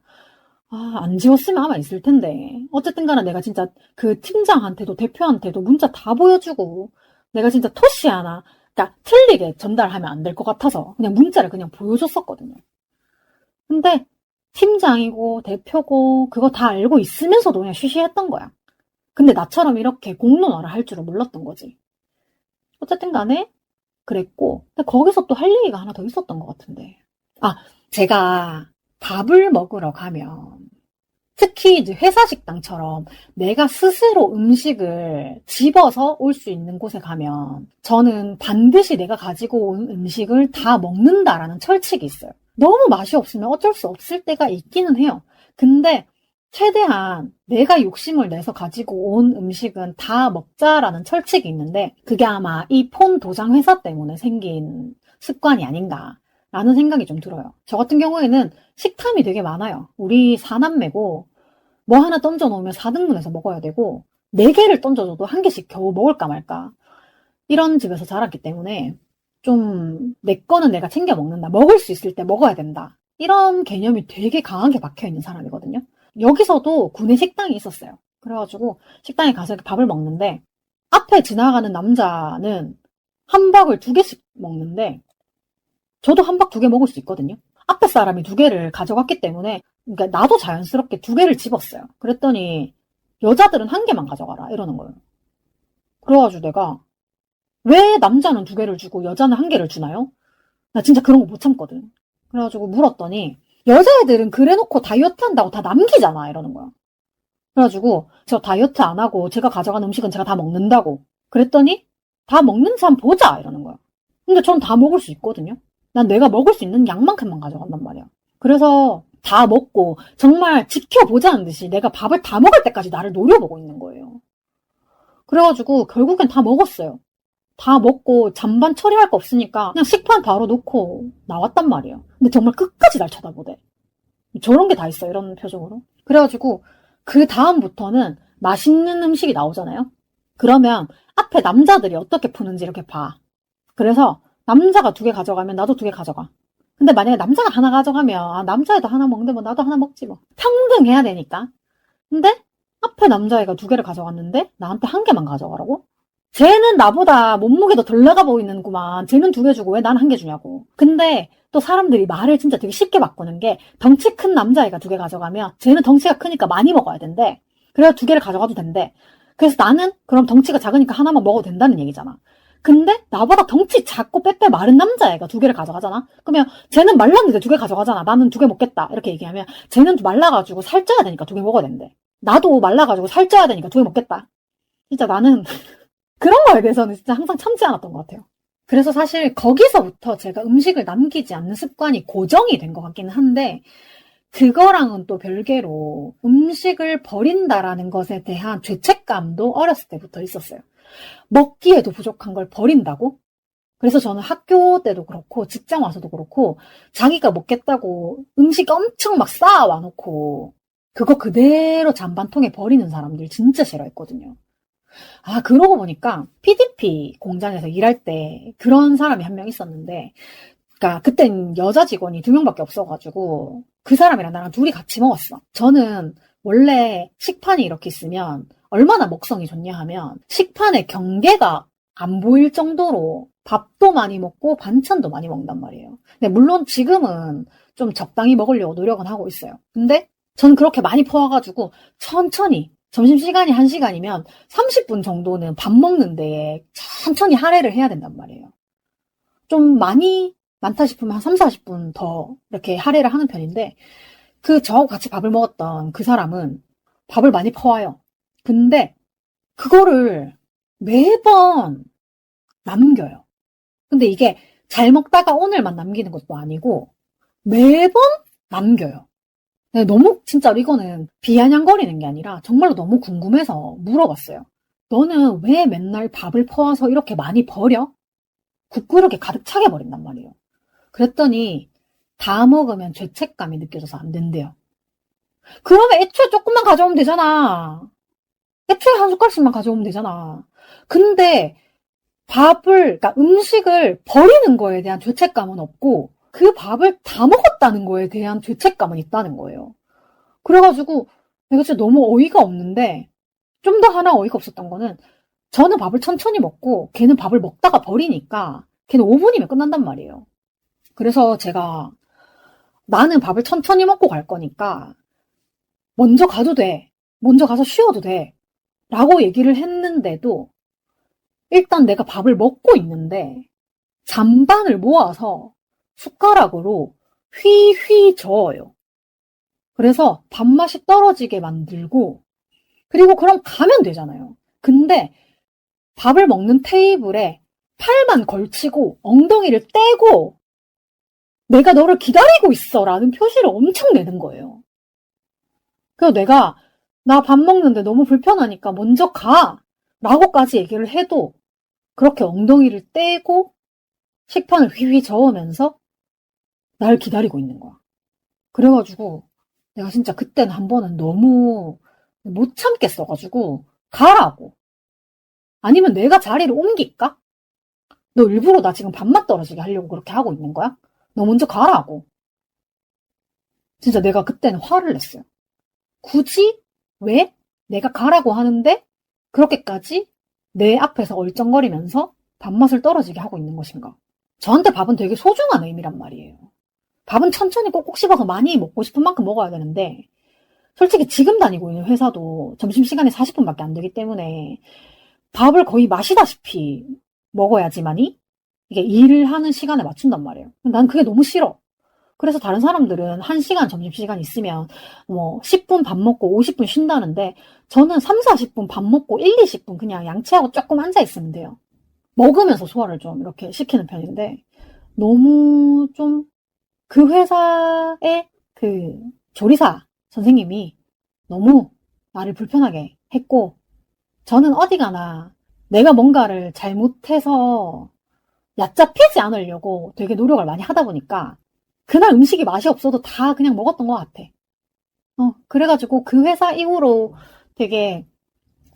아, 안 지웠으면 아마 있을 텐데. 어쨌든 간에 내가 진짜 그 팀장한테도 대표한테도 문자 다 보여주고 내가 진짜 토시 하나, 그러니까 틀리게 전달하면 안 될 것 같아서 그냥 문자를 그냥 보여줬었거든요. 근데 팀장이고 대표고 그거 다 알고 있으면서도 그냥 쉬쉬했던 거야. 근데 나처럼 이렇게 공론화를 할 줄은 몰랐던 거지. 어쨌든 간에 그랬고, 근데 거기서 또 할 얘기가 하나 더 있었던 것 같은데. 아, 제가 밥을 먹으러 가면 특히 이제 회사 식당처럼 내가 스스로 음식을 집어서 올 수 있는 곳에 가면 저는 반드시 내가 가지고 온 음식을 다 먹는다라는 철칙이 있어요. 너무 맛이 없으면 어쩔 수 없을 때가 있기는 해요. 근데 최대한 내가 욕심을 내서 가지고 온 음식은 다 먹자라는 철칙이 있는데 그게 아마 이 폰 도장 회사 때문에 생긴 습관이 아닌가라는 생각이 좀 들어요. 저 같은 경우에는 식탐이 되게 많아요. 우리 4남매고 뭐 하나 던져놓으면 4등분해서 먹어야 되고 4개를 던져줘도 1개씩 겨우 먹을까 말까 이런 집에서 자랐기 때문에 좀 내 거는 내가 챙겨 먹는다. 먹을 수 있을 때 먹어야 된다. 이런 개념이 되게 강하게 박혀있는 사람이거든요. 여기서도 구내 식당이 있었어요. 그래가지고 식당에 가서 밥을 먹는데 앞에 지나가는 남자는 함박을 2개씩 먹는데 저도 함박 2개 먹을 수 있거든요. 앞에 사람이 2개를 가져갔기 때문에 그러니까 나도 자연스럽게 2개를 집었어요. 그랬더니 여자들은 1개만 가져가라 이러는 거예요. 그래가지고 내가 왜 남자는 2개를 주고 여자는 1개를 주나요? 나 진짜 그런 거 못 참거든. 그래가지고 물었더니 여자애들은 그래놓고 다이어트 한다고 다 남기잖아 이러는 거야. 그래가지고 저 다이어트 안 하고 제가 가져간 음식은 제가 다 먹는다고. 그랬더니 다 먹는지 한번 보자 이러는 거야. 근데 전 다 먹을 수 있거든요. 난 내가 먹을 수 있는 양만큼만 가져간단 말이야. 그래서 다 먹고 정말 지켜보자는 듯이 내가 밥을 다 먹을 때까지 나를 노려보고 있는 거예요. 그래가지고 결국엔 다 먹었어요. 다 먹고 잔반 처리할 거 없으니까 그냥 식판 바로 놓고 나왔단 말이에요. 근데 정말 끝까지 날 쳐다보대. 저런 게 다 있어 이런 표정으로. 그래가지고 그 다음부터는 맛있는 음식이 나오잖아요. 그러면 앞에 남자들이 어떻게 푸는지 이렇게 봐. 그래서 남자가 2개 가져가면 나도 2개 가져가. 근데 만약에 남자가 하나 가져가면 아, 남자애도 하나 먹는데 뭐 나도 하나 먹지 뭐. 평등해야 되니까. 근데 앞에 남자애가 2개를 가져갔는데 나한테 1개만 가져가라고? 쟤는 나보다 몸무게도 덜 나가 보이는구만. 쟤는 2개 주고 왜 난 1개 주냐고. 근데 또 사람들이 말을 진짜 되게 쉽게 바꾸는 게 덩치 큰 남자애가 2개 가져가면 쟤는 덩치가 크니까 많이 먹어야 된대. 그래야 2개를 가져가도 된대. 그래서 나는 그럼 덩치가 작으니까 하나만 먹어도 된다는 얘기잖아. 근데 나보다 덩치 작고 빼빼 마른 남자애가 2개를 가져가잖아. 그러면 쟤는 말랐는데 2개 가져가잖아. 나는 2개 먹겠다. 이렇게 얘기하면 쟤는 말라가지고 살쪄야 되니까 2개 먹어야 된대. 나도 말라가지고 살쪄야 되니까 2개 먹겠다. 진짜 나는 그런 거에 대해서는 진짜 항상 참지 않았던 것 같아요. 그래서 사실 거기서부터 제가 음식을 남기지 않는 습관이 고정이 된 것 같기는 한데 그거랑은 또 별개로 음식을 버린다라는 것에 대한 죄책감도 어렸을 때부터 있었어요. 먹기에도 부족한 걸 버린다고? 그래서 저는 학교 때도 그렇고 직장 와서도 그렇고 자기가 먹겠다고 음식 엄청 막 쌓아와 놓고 그거 그대로 잔반통에 버리는 사람들 진짜 싫어했거든요. 아, 그러고 보니까 PDP 공장에서 일할 때 그런 사람이 한 명 있었는데 그러니까 그땐 여자 직원이 2명밖에 없어가지고 그 사람이랑 나랑 둘이 같이 먹었어. 저는 원래 식판이 이렇게 있으면 얼마나 먹성이 좋냐 하면 식판에 경계가 안 보일 정도로 밥도 많이 먹고 반찬도 많이 먹는단 말이에요. 근데 물론 지금은 좀 적당히 먹으려고 노력은 하고 있어요. 근데 저는 그렇게 많이 퍼와가지고 천천히 점심시간이 1시간이면 30분 정도는 밥 먹는 데에 천천히 할애를 해야 된단 말이에요. 좀 많이 많다 싶으면 한 3, 40분 더 이렇게 할애를 하는 편인데 저하고 같이 밥을 먹었던 그 사람은 밥을 많이 퍼와요. 근데 그거를 매번 남겨요. 근데 이게 잘 먹다가 오늘만 남기는 것도 아니고 매번 남겨요. 너무 진짜로 이거는 비아냥거리는 게 아니라 정말로 너무 궁금해서 물어봤어요. 너는 왜 맨날 밥을 퍼와서 이렇게 많이 버려? 국그릇에 가득 차게 버린단 말이에요. 그랬더니 다 먹으면 죄책감이 느껴져서 안 된대요. 그러면 애초에 조금만 가져오면 되잖아. 애초에 한 숟갈씩만 가져오면 되잖아. 근데 그러니까 음식을 버리는 거에 대한 죄책감은 없고 그 밥을 다 먹었다는 거에 대한 죄책감은 있다는 거예요. 그래가지고 내가 진짜 너무 어이가 없는데 좀 더 하나 어이가 없었던 거는 저는 밥을 천천히 먹고 걔는 밥을 먹다가 버리니까 걔는 5분이면 끝난단 말이에요. 그래서 제가 나는 밥을 천천히 먹고 갈 거니까 먼저 가도 돼. 먼저 가서 쉬어도 돼. 라고 얘기를 했는데도 일단 내가 밥을 먹고 있는데 잔반을 모아서 숟가락으로 휘휘 저어요. 그래서 밥맛이 떨어지게 만들고 그리고 그럼 가면 되잖아요. 근데 밥을 먹는 테이블에 팔만 걸치고 엉덩이를 떼고 내가 너를 기다리고 있어 라는 표시를 엄청 내는 거예요. 그래서 내가 나 밥 먹는데 너무 불편하니까 먼저 가 라고까지 얘기를 해도 그렇게 엉덩이를 떼고 식판을 휘휘 저으면서 날 기다리고 있는 거야. 그래가지고 내가 진짜 그때는 한 번은 너무 못 참겠어가지고 가라고. 아니면 내가 자리를 옮길까? 너 일부러 나 지금 밥맛 떨어지게 하려고 그렇게 하고 있는 거야? 너 먼저 가라고. 진짜 내가 그때는 화를 냈어요. 굳이 왜 내가 가라고 하는데 그렇게까지 내 앞에서 얼쩡거리면서 밥맛을 떨어지게 하고 있는 것인가? 저한테 밥은 되게 소중한 의미란 말이에요. 밥은 천천히 꼭꼭 씹어서 많이 먹고 싶은 만큼 먹어야 되는데 솔직히 지금 다니고 있는 회사도 점심시간에 40분밖에 안 되기 때문에 밥을 거의 마시다시피 먹어야지만이 이게 일을 하는 시간에 맞춘단 말이에요. 난 그게 너무 싫어. 그래서 다른 사람들은 1시간 점심시간 있으면 뭐 10분 밥 먹고 50분 쉰다는데 저는 3, 40분 밥 먹고 1, 20분 그냥 양치하고 조금 앉아 있으면 돼요. 먹으면서 소화를 좀 이렇게 시키는 편인데 너무 좀 그 회사의 그 조리사 선생님이 너무 나를 불편하게 했고 저는 어디 가나 내가 뭔가를 잘못해서 얕잡히지 않으려고 되게 노력을 많이 하다 보니까 그날 음식이 맛이 없어도 다 그냥 먹었던 것 같아. 그래가지고 그 회사 이후로 되게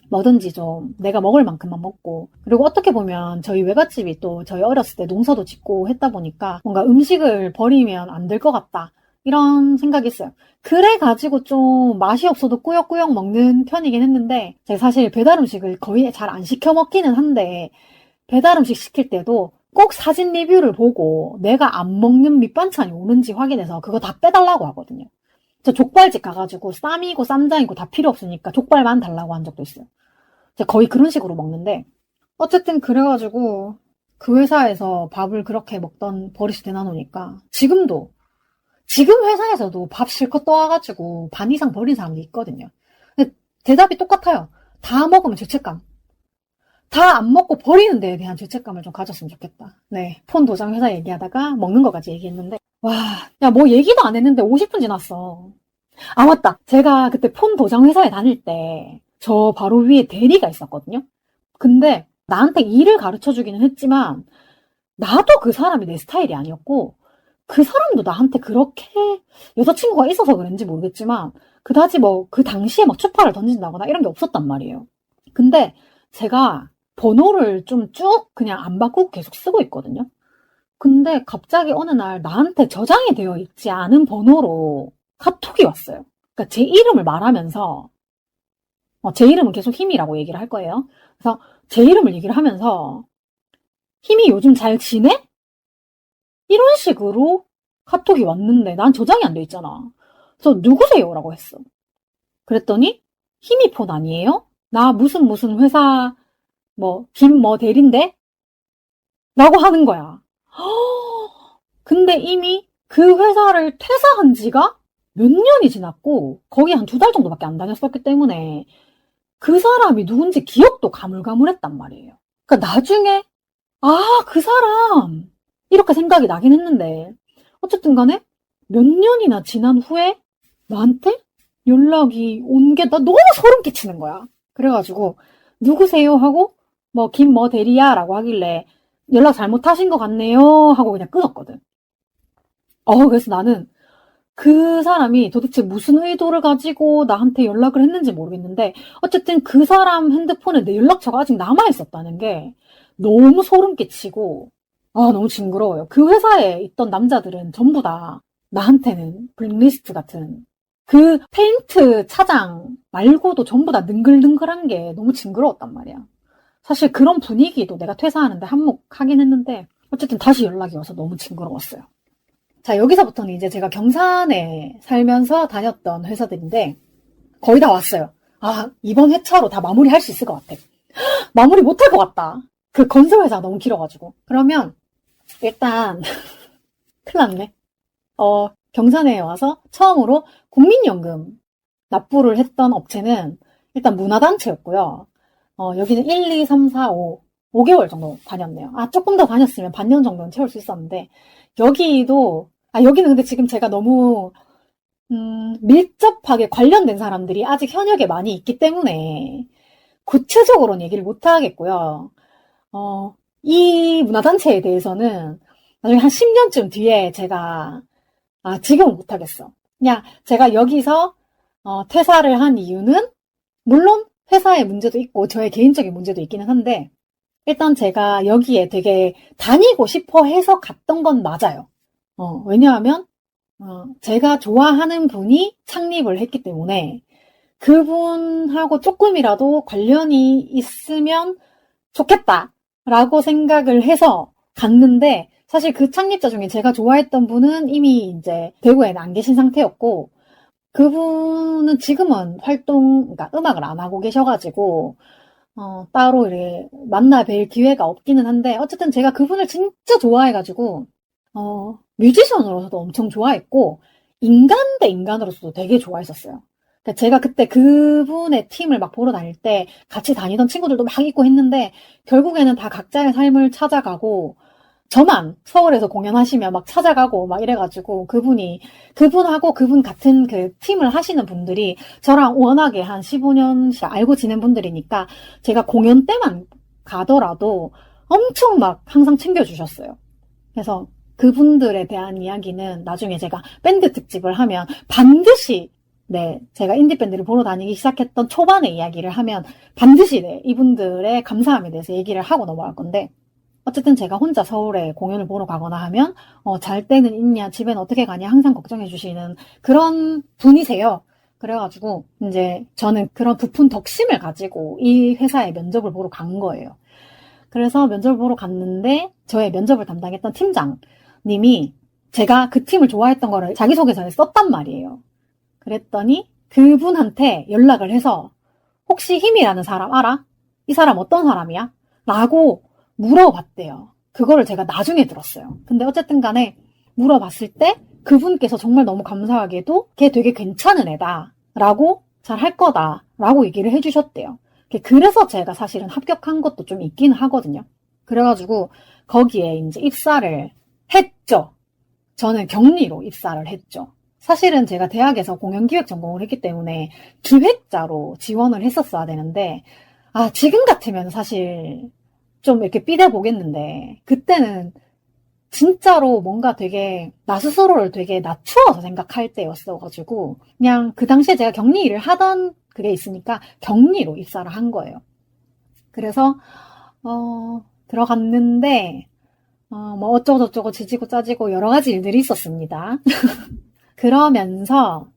뭐든지 좀 내가 먹을 만큼만 먹고 그리고 어떻게 보면 저희 외갓집이 또 저희 어렸을 때 농사도 짓고 했다 보니까 뭔가 음식을 버리면 안 될 것 같다 이런 생각이 있어요. 그래가지고 좀 맛이 없어도 꾸역꾸역 먹는 편이긴 했는데 제가 사실 배달 음식을 거의 잘 안 시켜 먹기는 한데 배달 음식 시킬 때도 꼭 사진 리뷰를 보고 내가 안 먹는 밑반찬이 오는지 확인해서 그거 다 빼달라고 하거든요. 저 족발집 가가지고 쌈이고 쌈장이고 다 필요 없으니까 족발만 달라고 한 적도 있어요. 거의 그런 식으로 먹는데 어쨌든 그래가지고 그 회사에서 밥을 그렇게 먹던 버릇이 되나노니까 지금도 지금 회사에서도 밥 실컷 떠와가지고 반 이상 버린 사람도 있거든요. 근데 대답이 똑같아요. 다 먹으면 죄책감. 다 안 먹고 버리는 데에 대한 죄책감을 좀 가졌으면 좋겠다. 네. 폰 도장 회사 얘기하다가 먹는 거까지 얘기했는데 와, 야, 뭐 얘기도 안 했는데 50분 지났어. 아, 맞다. 제가 그때 폰 도장 회사에 다닐 때 저 바로 위에 대리가 있었거든요. 근데 나한테 일을 가르쳐 주기는 했지만 나도 그 사람이 내 스타일이 아니었고 그 사람도 나한테 그렇게 여자친구가 있어서 그런지 모르겠지만 그다지 뭐 그 당시에 막 추파를 던진다거나 이런 게 없었단 말이에요. 근데 제가 번호를 좀 쭉 그냥 안 바꾸고 계속 쓰고 있거든요. 근데 갑자기 어느 날 나한테 저장이 되어 있지 않은 번호로 카톡이 왔어요. 그러니까 제 이름을 말하면서 제 이름은 계속 힘이라고 얘기를 할 거예요. 그래서 제 이름을 얘기를 하면서 힘이 요즘 잘 지내? 이런 식으로 카톡이 왔는데 난 저장이 안 돼 있잖아. 그래서 누구세요? 라고 했어. 그랬더니 힘이 폰 아니에요? 나 무슨 회사 김 대리인데? 라고 하는 거야. 근데 이미 그 회사를 퇴사한 지가 몇 년이 지났고 거기 한 2달 정도밖에 안 다녔었기 때문에 그 사람이 누군지 기억도 가물가물했단 말이에요. 그러니까 나중에 그 사람 이렇게 생각이 나긴 했는데 어쨌든 간에 몇 년이나 지난 후에 나한테 연락이 온 게 나 너무 소름 끼치는 거야. 그래가지고 누구세요? 하고 뭐 김 대리야 라고 하길래 연락 잘못하신 것 같네요 하고 그냥 끊었거든. 그래서 나는 그 사람이 도대체 무슨 의도를 가지고 나한테 연락을 했는지 모르겠는데 어쨌든 그 사람 핸드폰에 내 연락처가 아직 남아있었다는 게 너무 소름 끼치고 너무 징그러워요. 그 회사에 있던 남자들은 전부 다 나한테는 블랙리스트 같은 그 페인트 차장 말고도 전부 다 능글능글한 게 너무 징그러웠단 말이야. 사실 그런 분위기도 내가 퇴사하는데 한몫하긴 했는데 어쨌든 다시 연락이 와서 너무 징그러웠어요. 자, 여기서부터는 이제 제가 경산에 살면서 다녔던 회사들인데 거의 다 왔어요. 이번 회차로 다 마무리할 수 있을 것 같아. 마무리 못할 것 같다. 그 건설회사가 너무 길어가지고. 그러면 일단 큰일 났네. 경산에 와서 처음으로 국민연금 납부를 했던 업체는 일단 문화단체였고요. 여기는 1, 2, 3, 4, 5개월 정도 다녔네요. 조금 더 다녔으면 반년 정도는 채울 수 있었는데 여기는 근데 지금 제가 너무 밀접하게 관련된 사람들이 아직 현역에 많이 있기 때문에 구체적으로는 얘기를 못 하겠고요. 이 문화단체에 대해서는 나중에 한 10년쯤 뒤에 제가 지금은 못 하겠어. 그냥 제가 여기서 퇴사를 한 이유는 물론 회사의 문제도 있고 저의 개인적인 문제도 있기는 한데 일단 제가 여기에 되게 다니고 싶어 해서 갔던 건 맞아요. 왜냐하면 제가 좋아하는 분이 창립을 했기 때문에 그분하고 조금이라도 관련이 있으면 좋겠다라고 생각을 해서 갔는데 사실 그 창립자 중에 제가 좋아했던 분은 이미 이제 대구에는 안 계신 상태였고 그분은 지금은 그러니까 음악을 안 하고 계셔가지고 따로 이렇게 만나 뵐 기회가 없기는 한데 어쨌든 제가 그분을 진짜 좋아해가지고 뮤지션으로서도 엄청 좋아했고 인간 대 인간으로서도 되게 좋아했었어요. 그러니까 제가 그때 그분의 팀을 막 보러 다닐 때 같이 다니던 친구들도 막 있고 했는데 결국에는 다 각자의 삶을 찾아가고 저만 서울에서 공연하시면 막 찾아가고 막 이래가지고 그분하고 그분 같은 그 팀을 하시는 분들이 저랑 워낙에 한 15년씩 알고 지낸 분들이니까 제가 공연 때만 가더라도 엄청 막 항상 챙겨주셨어요. 그래서 그분들에 대한 이야기는 나중에 제가 밴드 특집을 하면 반드시 제가 인디밴드를 보러 다니기 시작했던 초반의 이야기를 하면 반드시 이분들의 감사함에 대해서 얘기를 하고 넘어갈 건데 어쨌든 제가 혼자 서울에 공연을 보러 가거나 하면 잘 때는 있냐, 집엔 어떻게 가냐 항상 걱정해 주시는 그런 분이세요. 그래가지고 이제 저는 그런 부푼 덕심을 가지고 이 회사에 면접을 보러 간 거예요. 그래서 면접을 보러 갔는데 저의 면접을 담당했던 팀장님이 제가 그 팀을 좋아했던 거를 자기소개서에 썼단 말이에요. 그랬더니 그분한테 연락을 해서 혹시 힘이라는 사람 알아? 이 사람 어떤 사람이야? 라고 물어봤대요. 그거를 제가 나중에 들었어요. 근데 어쨌든 간에 물어봤을 때 그분께서 정말 너무 감사하게도 걔 되게 괜찮은 애다 라고 잘 할 거다 라고 얘기를 해주셨대요. 그래서 제가 사실은 합격한 것도 좀 있긴 하거든요. 그래가지고 거기에 이제 입사를 했죠. 저는 격리로 입사를 했죠. 사실은 제가 대학에서 공연기획 전공을 했기 때문에 기획자로 지원을 했었어야 되는데 지금 같으면 사실 좀 이렇게 삐대보겠는데 그때는 진짜로 뭔가 되게 나 스스로를 되게 낮추어서 생각할 때였어가지고 그냥 그 당시에 제가 격리 일을 하던 그게 있으니까 격리로 입사를 한 거예요. 그래서 들어갔는데 뭐 어쩌고저쩌고 지지고 짜지고 여러 가지 일들이 있었습니다. 그러면서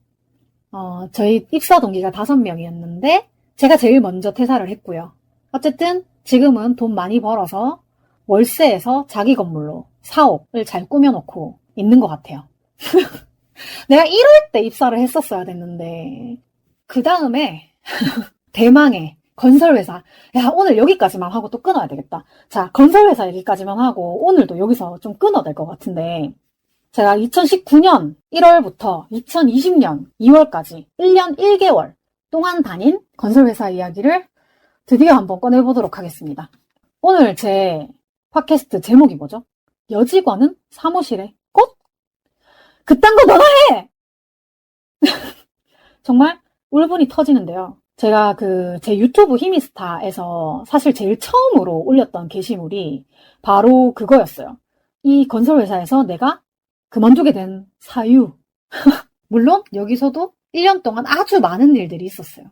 저희 입사 동기가 5명이었는데 제가 제일 먼저 퇴사를 했고요. 어쨌든 지금은 돈 많이 벌어서 월세에서 자기 건물로 사옥을 잘 꾸며놓고 있는 것 같아요. 내가 1월 때 입사를 했었어야 됐는데 그 다음에 대망의 건설회사. 오늘 여기까지만 하고 또 끊어야 되겠다. 자, 건설회사 여기까지만 하고 오늘도 여기서 좀 끊어야 될 것 같은데 제가 2019년 1월부터 2020년 2월까지 1년 1개월 동안 다닌 건설회사 이야기를 드디어 한번 꺼내보도록 하겠습니다. 오늘 제 팟캐스트 제목이 뭐죠? 여직원은 사무실의 꽃? 그딴 거 너나 해! 정말 울분이 터지는데요. 제가 제 유튜브 히미스타에서 사실 제일 처음으로 올렸던 게시물이 바로 그거였어요. 이 건설회사에서 내가 그만두게 된 사유. 물론 여기서도 1년 동안 아주 많은 일들이 있었어요.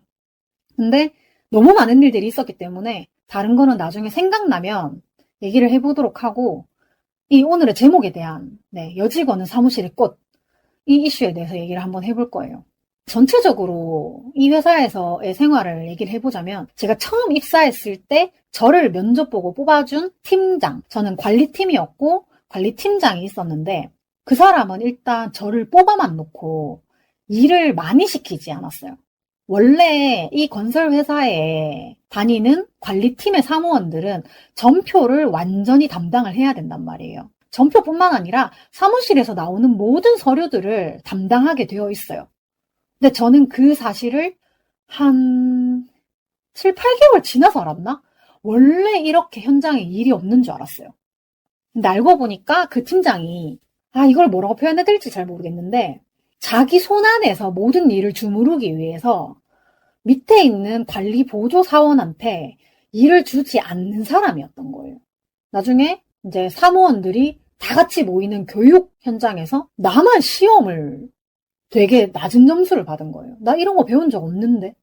근데 너무 많은 일들이 있었기 때문에 다른 거는 나중에 생각나면 얘기를 해보도록 하고, 이 오늘의 제목에 대한 여직원은 사무실의 꽃, 이 이슈에 대해서 얘기를 한번 해볼 거예요. 전체적으로 이 회사에서의 생활을 얘기를 해보자면, 제가 처음 입사했을 때 저를 면접 보고 뽑아준 팀장, 저는 관리팀이었고 관리팀장이 있었는데, 그 사람은 일단 저를 뽑아만 놓고 일을 많이 시키지 않았어요. 원래 이 건설회사에 다니는 관리팀의 사무원들은 전표를 완전히 담당을 해야 된단 말이에요. 전표뿐만 아니라 사무실에서 나오는 모든 서류들을 담당하게 되어 있어요. 근데 저는 그 사실을 한 7, 8개월 지나서 알았나? 원래 이렇게 현장에 일이 없는 줄 알았어요. 근데 알고 보니까 그 팀장이, 이걸 뭐라고 표현해야 될지 잘 모르겠는데, 자기 손 안에서 모든 일을 주무르기 위해서 밑에 있는 관리 보조 사원한테 일을 주지 않는 사람이었던 거예요. 나중에 이제 사무원들이 다 같이 모이는 교육 현장에서 나만 시험을 되게 낮은 점수를 받은 거예요. 나 이런 거 배운 적 없는데.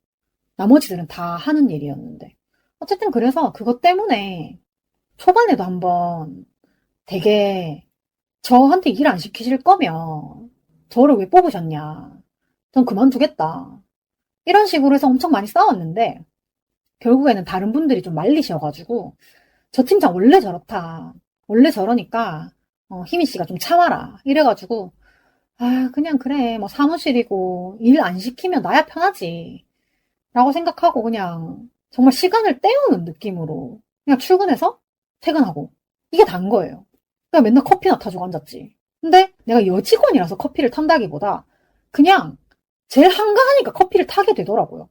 나머지들은 다 하는 일이었는데. 어쨌든 그래서 그것 때문에 초반에도 한번 되게 저한테 일 안 시키실 거면 저를 왜 뽑으셨냐. 전 그만두겠다. 이런 식으로 해서 엄청 많이 싸웠는데 결국에는 다른 분들이 좀 말리셔가지고 저 팀장 원래 저렇다. 원래 저러니까 희미 씨가 좀 참아라. 이래가지고 그냥 그래. 뭐 사무실이고 일 안 시키면 나야 편하지. 라고 생각하고 그냥 정말 시간을 때우는 느낌으로 그냥 출근해서 퇴근하고 이게 단 거예요. 그냥 맨날 커피나 타주고 앉았지. 근데 내가 여직원이라서 커피를 탄다기보다 그냥 제일 한가하니까 커피를 타게 되더라고요.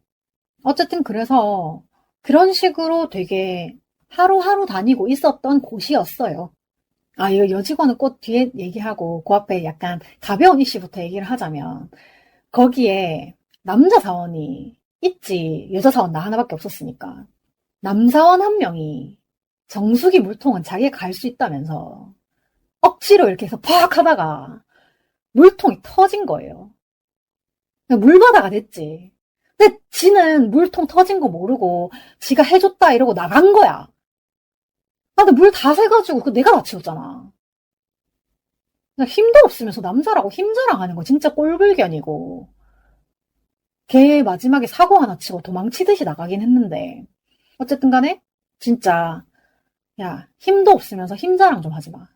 어쨌든 그래서 그런 식으로 되게 하루하루 다니고 있었던 곳이었어요. 이거 여직원은 꽃 뒤에 얘기하고 그 앞에 약간 가벼운 이슈부터 얘기를 하자면 거기에 남자 사원이 있지. 여자 사원 나 하나밖에 없었으니까. 남사원 한 명이 정수기 물통은 자기가 갈 수 있다면서 억지로 이렇게 해서 팍 하다가 물통이 터진 거예요. 물바다가 됐지. 근데 지는 물통 터진 거 모르고 지가 해줬다 이러고 나간 거야. 근데 물 다 새가지고 내가 다 치웠잖아. 힘도 없으면서 남자라고 힘자랑하는 거 진짜 꼴불견이고. 걔 마지막에 사고 하나 치고 도망치듯이 나가긴 했는데 어쨌든 간에 진짜 야 힘도 없으면서 힘자랑 좀 하지 마.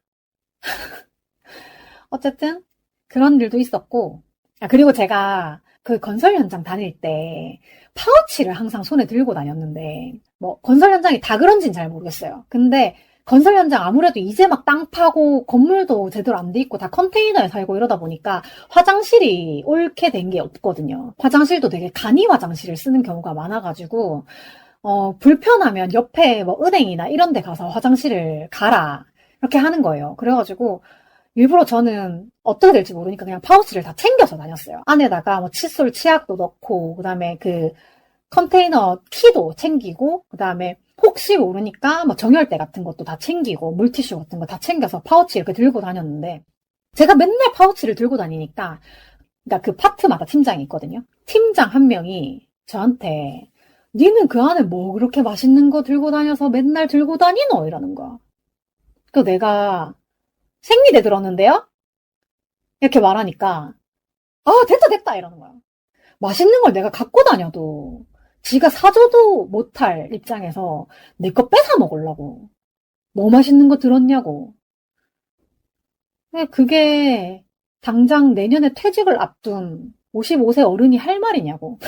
어쨌든 그런 일도 있었고 그리고 제가 그 건설 현장 다닐 때 파우치를 항상 손에 들고 다녔는데 뭐 건설 현장이 다 그런지는 잘 모르겠어요. 근데 건설 현장 아무래도 이제 막 땅 파고 건물도 제대로 안 돼 있고 다 컨테이너에 살고 이러다 보니까 화장실이 옳게 된 게 없거든요. 화장실도 되게 간이 화장실을 쓰는 경우가 많아가지고 불편하면 옆에 뭐 은행이나 이런 데 가서 화장실을 가라 이렇게 하는 거예요. 그래가지고 일부러 저는 어떻게 될지 모르니까 그냥 파우치를 다 챙겨서 다녔어요. 안에다가 뭐 칫솔, 치약도 넣고 그다음에 그 컨테이너 키도 챙기고 그다음에 혹시 모르니까 뭐 정열대 같은 것도 다 챙기고 물티슈 같은 거 다 챙겨서 파우치 이렇게 들고 다녔는데 제가 맨날 파우치를 들고 다니니까 그러니까 그 파트마다 팀장이 있거든요. 팀장 한 명이 저한테 니는 그 안에 뭐 그렇게 맛있는 거 들고 다녀서 맨날 들고 다니노? 이러는 거야. 그 내가 생리대 들었는데요? 이렇게 말하니까 됐다 이러는 거야. 맛있는 걸 내가 갖고 다녀도 지가 사줘도 못할 입장에서 내 거 뺏어 먹으려고. 뭐 맛있는 거 들었냐고. 그게 당장 내년에 퇴직을 앞둔 55세 어른이 할 말이냐고.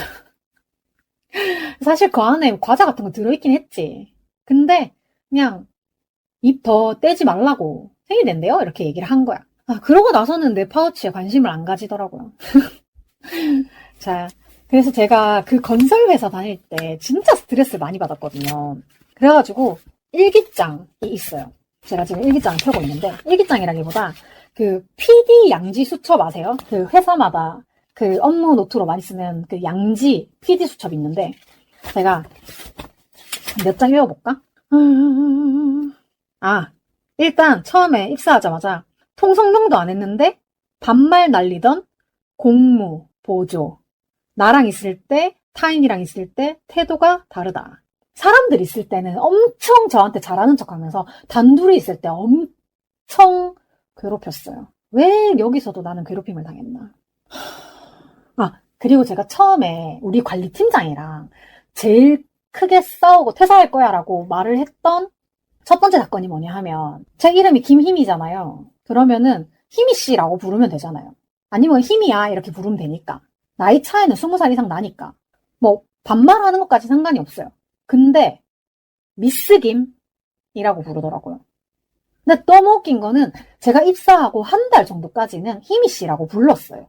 사실 그 안에 과자 같은 거 들어있긴 했지. 근데 그냥 입 더 떼지 말라고 생일인데요? 이렇게 얘기를 한 거야. 그러고 나서는 내 파우치에 관심을 안 가지더라고요. 자, 그래서 제가 그 건설회사 다닐 때 진짜 스트레스를 많이 받았거든요. 그래가지고 일기장이 있어요. 제가 지금 일기장을 펴고 있는데, 일기장이라기보다 그 PD 양지 수첩 아세요? 그 회사마다 그 업무 노트로 많이 쓰는 그 양지 PD 수첩이 있는데, 제가 몇 장 읽어볼까? 일단 처음에 입사하자마자 통성명도 안 했는데 반말 날리던 공무, 보조. 나랑 있을 때, 타인이랑 있을 때 태도가 다르다. 사람들 있을 때는 엄청 저한테 잘하는 척 하면서 단둘이 있을 때 엄청 괴롭혔어요. 왜 여기서도 나는 괴롭힘을 당했나? 그리고 제가 처음에 우리 관리팀장이랑 제일 크게 싸우고 퇴사할 거야 라고 말을 했던 첫 번째 사건이 뭐냐 하면, 제 이름이 김희미잖아요. 그러면은 희미 씨라고 부르면 되잖아요. 아니면 희미야 이렇게 부르면 되니까. 나이 차이는 20살 이상 나니까. 뭐 반말하는 것까지 상관이 없어요. 근데 미스 김이라고 부르더라고요. 근데 너무 웃긴 거는 제가 입사하고 한 달 정도까지는 희미 씨라고 불렀어요.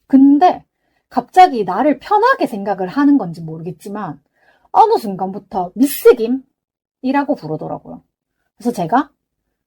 근데 갑자기 나를 편하게 생각을 하는 건지 모르겠지만 어느 순간부터 미스 김이라고 부르더라고요. 그래서 제가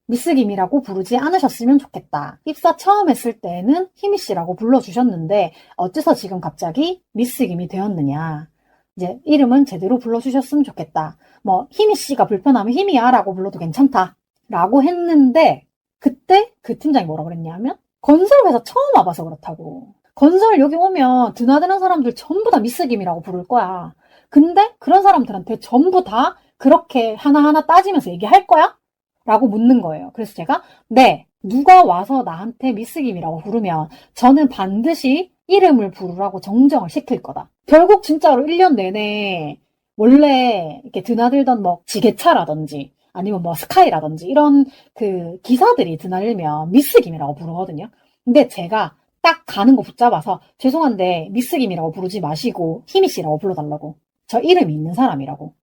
미스 김이라고 부르지 않으셨으면 좋겠다. 입사 처음 했을 때는 희미 씨라고 불러주셨는데 어째서 지금 갑자기 미스 김이 되었느냐. 이제 이름은 제대로 불러주셨으면 좋겠다. 뭐 희미 씨가 불편하면 희미야 라고 불러도 괜찮다. 라고 했는데 그때 그 팀장이 뭐라 그랬냐면 건설회사 처음 와봐서 그렇다고. 건설 여기 오면 드나드는 사람들 전부 다 미스 김이라고 부를 거야. 근데 그런 사람들한테 전부 다 그렇게 하나하나 따지면서 얘기할 거야? 라고 묻는 거예요. 그래서 제가 네, 누가 와서 나한테 미스 김이라고 부르면 저는 반드시 이름을 부르라고 정정을 시킬 거다. 결국 진짜로 1년 내내 원래 이렇게 드나들던 뭐 지게차라든지 아니면 뭐 스카이라든지 이런 그 기사들이 드나들면 미스 김이라고 부르거든요. 근데 제가 딱 가는 거 붙잡아서 죄송한데 미스 김이라고 부르지 마시고 희미 씨라고 불러달라고. 저 이름이 있는 사람이라고.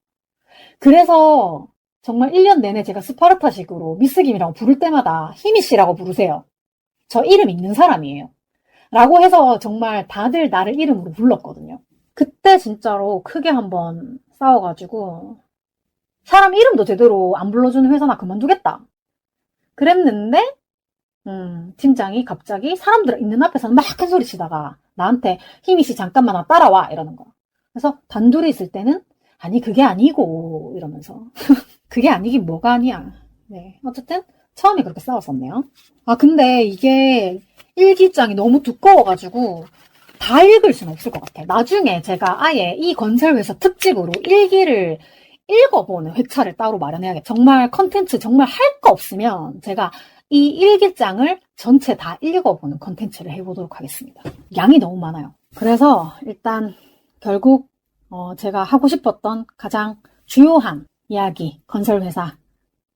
그래서 정말 1년 내내 제가 스파르타식으로 미스 김이라고 부를 때마다 희미 씨라고 부르세요. 저 이름 있는 사람이에요. 라고 해서 정말 다들 나를 이름으로 불렀거든요. 그때 진짜로 크게 한번 싸워가지고 사람 이름도 제대로 안 불러주는 회사나 그만두겠다. 그랬는데 팀장이 갑자기 사람들 있는 앞에서는 막 큰 소리 치다가 나한테 희미 씨 잠깐만 나 따라와 이러는 거야. 그래서 단둘이 있을 때는 아니 그게 아니고 이러면서 그게 아니긴 뭐가 아니야. 네, 어쨌든 처음에 그렇게 싸웠었네요. 근데 이게 일기장이 너무 두꺼워가지고 다 읽을 수는 없을 것 같아요. 나중에 제가 아예 이 건설회사 특집으로 일기를 읽어보는 회차를 따로 마련해야겠어요. 정말 컨텐츠 정말 할 거 없으면 제가 이 일기장을 전체 다 읽어보는 컨텐츠를 해보도록 하겠습니다. 양이 너무 많아요. 그래서 일단 결국 제가 하고 싶었던 가장 주요한 이야기, 건설회사,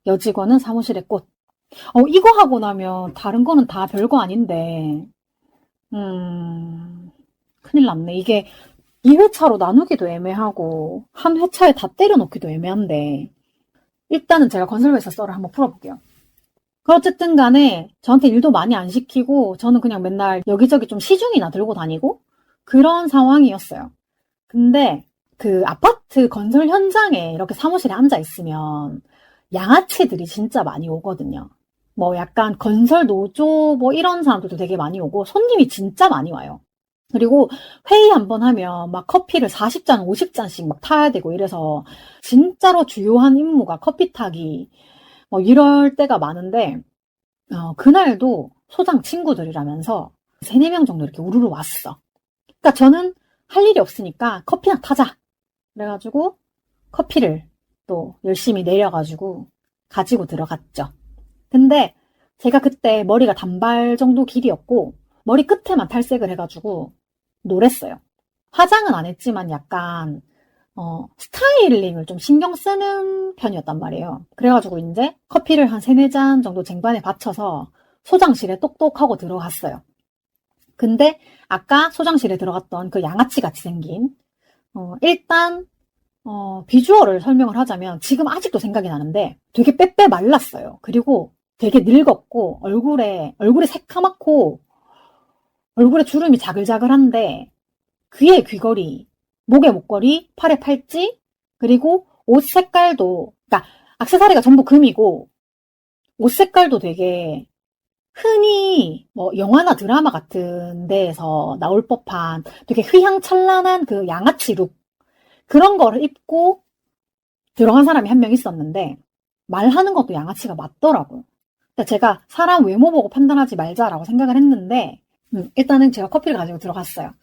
여직원은 사무실의 꽃. 이거 하고 나면 다른 거는 다 별거 아닌데 큰일 났네. 이게 2회차로 나누기도 애매하고 한 회차에 다 때려놓기도 애매한데 일단은 제가 건설회사 썰을 한번 풀어볼게요. 어쨌든 간에 저한테 일도 많이 안 시키고 저는 그냥 맨날 여기저기 좀 시중이나 들고 다니고 그런 상황이었어요. 근데 그 아파트 건설 현장에 이렇게 사무실에 앉아 있으면 양아치들이 진짜 많이 오거든요. 뭐 약간 건설 노조 뭐 이런 사람들도 되게 많이 오고 손님이 진짜 많이 와요. 그리고 회의 한번 하면 막 커피를 40잔, 50잔씩 막 타야 되고 이래서 진짜로 주요한 임무가 커피 타기 뭐 이럴 때가 많은데 그날도 소장 친구들이라면서 3, 4명 정도 이렇게 우르르 왔어. 그러니까 저는 할 일이 없으니까 커피나 타자. 그래가지고 커피를 또 열심히 내려가지고 가지고 들어갔죠. 근데 제가 그때 머리가 단발 정도 길이었고 머리 끝에만 탈색을 해가지고 노랬어요. 화장은 안 했지만 약간 스타일링을 좀 신경 쓰는 편이었단 말이에요. 그래가지고 이제 커피를 한 3, 4잔 정도 쟁반에 받쳐서 소장실에 똑똑하고 들어갔어요. 근데 아까 소장실에 들어갔던 그 양아치 같이 생긴 일단 비주얼을 설명을 하자면 지금 아직도 생각이 나는데 되게 빼빼 말랐어요. 그리고 되게 늙었고 얼굴에 새카맣고 얼굴에 주름이 자글자글한데 귀에 귀걸이, 목에 목걸이, 팔에 팔찌, 그리고 옷 색깔도, 그러니까 액세서리가 전부 금이고 옷 색깔도 되게 흔히 뭐 영화나 드라마 같은 데에서 나올 법한 되게 휘황찬란한 그 양아치 룩, 그런 거를 입고 들어간 사람이 한 명 있었는데 말하는 것도 양아치가 맞더라고요. 그러니까 제가 사람 외모 보고 판단하지 말자라고 생각을 했는데 일단은 제가 커피를 가지고 들어갔어요.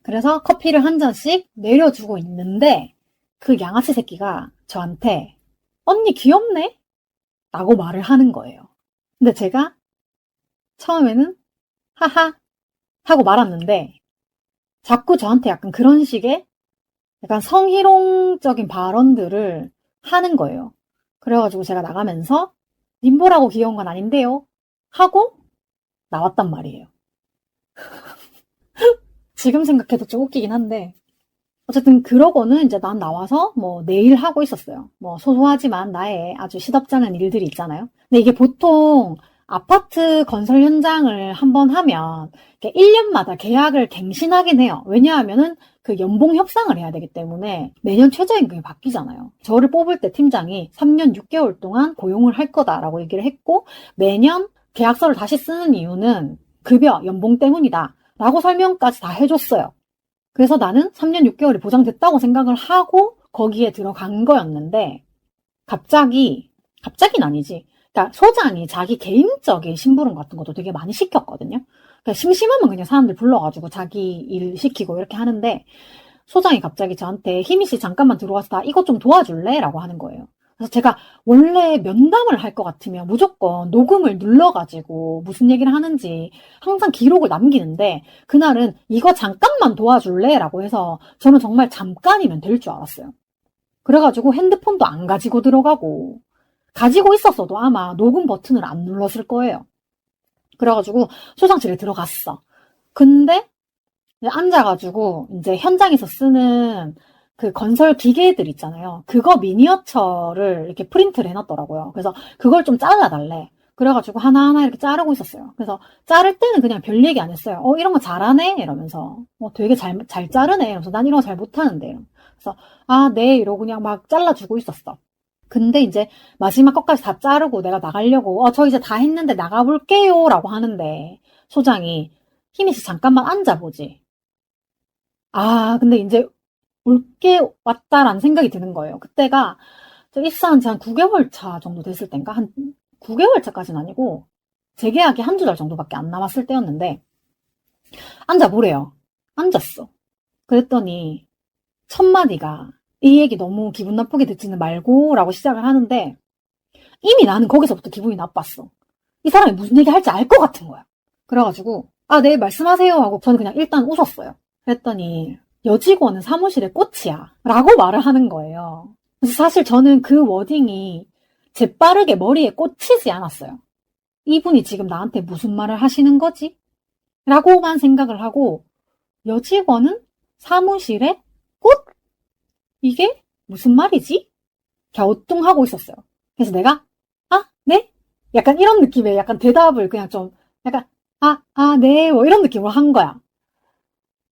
그래서 커피를 한 잔씩 내려주고 있는데 그 양아치 새끼가 저한테 언니 귀엽네? 라고 말을 하는 거예요. 근데 제가 처음에는 하하 하고 말았는데 자꾸 저한테 약간 그런 식의 약간 성희롱적인 발언들을 하는 거예요. 그래가지고 제가 나가면서 님보라고 귀여운 건 아닌데요 하고 나왔단 말이에요. 지금 생각해도 좀 웃기긴 한데 어쨌든 그러고는 이제 난 나와서 뭐 내 일 하고 있었어요. 뭐 소소하지만 나의 아주 시덥잖은 일들이 있잖아요. 근데 이게 보통 아파트 건설 현장을 한번 하면 1년마다 계약을 갱신하긴 해요. 왜냐하면은 그 연봉 협상을 해야 되기 때문에 매년 최저임금이 바뀌잖아요. 저를 뽑을 때 팀장이 3년 6개월 동안 고용을 할 거다라고 얘기를 했고 매년 계약서를 다시 쓰는 이유는 급여, 연봉 때문이다 라고 설명까지 다 해줬어요. 그래서 나는 3년 6개월이 보장됐다고 생각을 하고 거기에 들어간 거였는데 갑자기는 아니지. 그러니까 소장이 자기 개인적인 심부름 같은 것도 되게 많이 시켰거든요. 그러니까 심심하면 그냥 사람들 불러가지고 자기 일 시키고 이렇게 하는데 소장이 갑자기 저한테 희미 씨 잠깐만 들어와서 나 이것 좀 도와줄래? 라고 하는 거예요. 그래서 제가 원래 면담을 할 것 같으면 무조건 녹음을 눌러가지고 무슨 얘기를 하는지 항상 기록을 남기는데 그날은 이거 잠깐만 도와줄래? 라고 해서 저는 정말 잠깐이면 될 줄 알았어요. 그래가지고 핸드폰도 안 가지고 들어가고 가지고 있었어도 아마 녹음 버튼을 안 눌렀을 거예요. 그래가지고 소장실에 들어갔어. 근데 앉아가지고 이제 현장에서 쓰는 그 건설 기계들 있잖아요. 그거 미니어처를 이렇게 프린트를 해놨더라고요. 그래서 그걸 좀 잘라달래. 그래가지고 하나하나 이렇게 자르고 있었어요. 그래서 자를 때는 그냥 별 얘기 안 했어요. 이런 거 잘하네? 이러면서. 되게 잘 자르네? 이러면서 난 이런 거 잘 못하는데. 그래서, 아, 네. 이러고 그냥 막 잘라주고 있었어. 근데 이제 마지막 것까지 다 자르고 내가 나가려고, 저 이제 다 했는데 나가볼게요. 라고 하는데, 소장이, 희미 씨 잠깐만 앉아보지. 근데 이제 올게 왔다라는 생각이 드는 거예요. 그때가 입사한 지 한 9개월 차 정도 됐을 땐가? 한 9개월 차까지는 아니고 재계약이 한두 달 정도밖에 안 남았을 때였는데 앉아보래요. 앉았어. 그랬더니 첫 마디가 이 얘기 너무 기분 나쁘게 듣지는 말고 라고 시작을 하는데 이미 나는 거기서부터 기분이 나빴어. 이 사람이 무슨 얘기 할지 알 것 같은 거야. 그래가지고 네 말씀하세요 하고 저는 그냥 일단 웃었어요. 그랬더니 여직원은 사무실의 꽃이야 라고 말을 하는 거예요. 그래서 사실 저는 그 워딩이 재빠르게 머리에 꽂히지 않았어요. 이분이 지금 나한테 무슨 말을 하시는 거지? 라고만 생각을 하고 여직원은 사무실의 꽃? 이게 무슨 말이지? 갸우뚱하고 있었어요. 그래서 내가 네? 약간 이런 느낌의 약간 대답을 그냥 좀 약간 네 뭐 이런 느낌으로 한 거야.